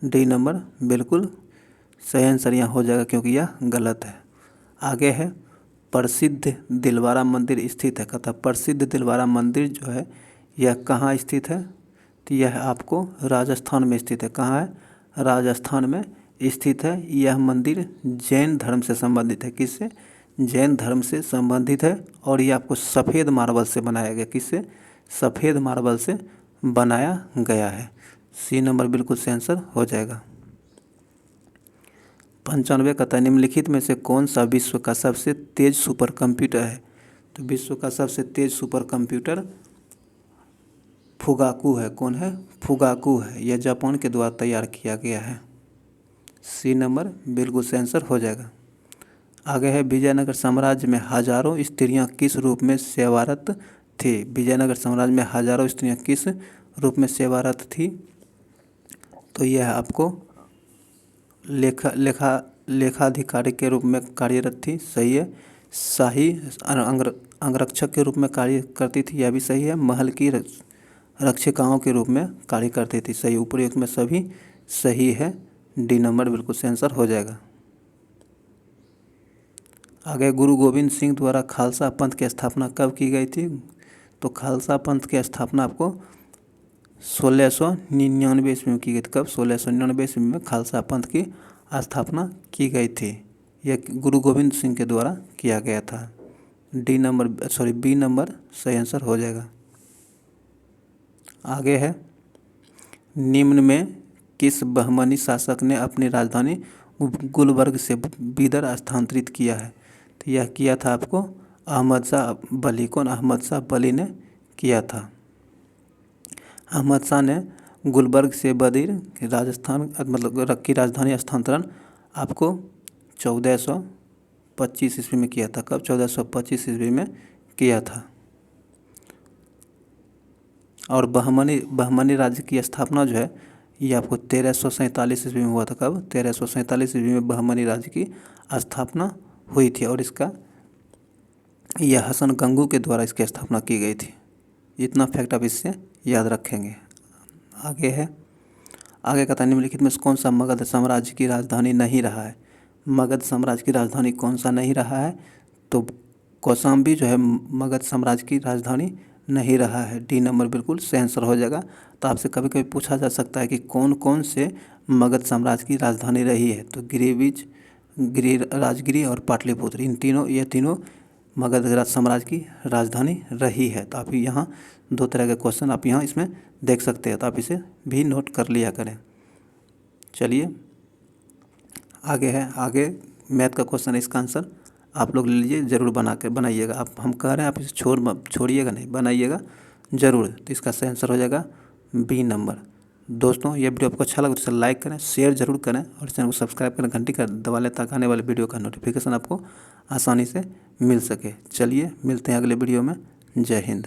डी नंबर बिल्कुल सही आंसर यहाँ हो जाएगा क्योंकि यह गलत है। आगे है प्रसिद्ध दिलवारा मंदिर स्थित है। कहता प्रसिद्ध दिलवारा मंदिर जो है यह कहाँ स्थित है, तो यह आपको राजस्थान में स्थित है। कहाँ है, राजस्थान में स्थित है। यह मंदिर जैन धर्म से संबंधित है। किससे, जैन धर्म से संबंधित है। और यह आपको सफ़ेद मार्बल से बनाया गया। किससे, सफ़ेद मार्बल से बनाया गया है। सी नंबर बिल्कुल सही आंसर हो जाएगा। 95 कहता निम्नलिखित में से कौन सा विश्व का सबसे तेज सुपर कंप्यूटर है। तो विश्व का सबसे तेज सुपर कंप्यूटर फुगाकू है। कौन है, फुगाकू है। यह जापान के द्वारा तैयार किया गया है। सी नंबर बिल्कुल सही आंसर हो जाएगा। आगे है विजयनगर साम्राज्य में हजारों स्त्रियां किस रूप में सेवारत थी। विजयनगर साम्राज्य में हजारों स्त्रियां किस रूप में सेवारत थी, तो यह आपको लेखाधिकारी के रूप में कार्यरत थी। सही है। शाही अंगरक्षक के रूप में कार्य करती थी, यह भी सही है। महल की रक्षिकाओं के रूप में कार्य करती थी। सही, उपयुक्त में सभी सही है। डी नंबर बिल्कुल सही आंसर हो जाएगा। आगे गुरु गोविंद सिंह द्वारा खालसा पंथ की स्थापना कब की गई थी। तो खालसा पंथ की स्थापना आपको 1699 ईस्वी में की गई थी। कब, 1699 ईस्वी में खालसा पंथ की स्थापना की गई थी। यह गुरु गोविंद सिंह के द्वारा किया गया था। बी नंबर सही आंसर हो जाएगा। आगे है निम्न में किस बहमनी शासक ने अपनी राजधानी गुलबर्ग से बीदर स्थानांतरित किया है। तो यह किया था आपको अहमद शाह बली। कौन, अहमद शाह बली ने किया था। अहमद शाह ने गुलबर्ग से बदीर राजस्थान मतलब की राजधानी स्थानांतरण आपको 1425 ईस्वी में किया था। कब, 1425 ईस्वी में किया था। और बहमनी राज्य की स्थापना जो है ये आपको 1347 ईस्वी में हुआ था। कब, 1347 ईस्वी में बहमनी राज्य की स्थापना हुई थी। और इसका यह हसन गंगू के द्वारा इसकी स्थापना की गई थी। इतना फैक्ट आप इससे याद रखेंगे। आगे कहता है निम्नलिखित में कौन सा मगध साम्राज्य की राजधानी नहीं रहा है। मगध साम्राज्य की राजधानी कौन सा नहीं रहा है, तो कौशाम्बी जो है मगध साम्राज्य की राजधानी नहीं रहा है। डी नंबर बिल्कुल सही आंसर हो जाएगा। तो आपसे कभी कभी पूछा जा सकता है कि कौन कौन से मगध साम्राज्य की राजधानी रही है। तो राजगिरी और पाटलिपुत्र, ये तीनों मगध साम्राज्य की राजधानी रही है। तो आप यहाँ दो तरह के क्वेश्चन आप यहाँ इसमें देख सकते हैं, तो आप इसे भी नोट कर लिया करें। चलिए आगे मैथ का क्वेश्चन है। इसका आंसर आप लोग ले लीजिए, ज़रूर बनाइएगा। आप हम कह रहे हैं आप इसे छोड़िएगा नहीं, बनाइएगा ज़रूर। तो इसका सही आंसर हो जाएगा बी नंबर। दोस्तों ये वीडियो आपको अच्छा लगा तो इसे लाइक करें, शेयर ज़रूर करें और चैनल को सब्सक्राइब करें, घंटी का दबा लें ताकि आने वाले वीडियो का नोटिफिकेशन आपको आसानी से मिल सके। चलिए मिलते हैं अगले वीडियो में। जय हिंद।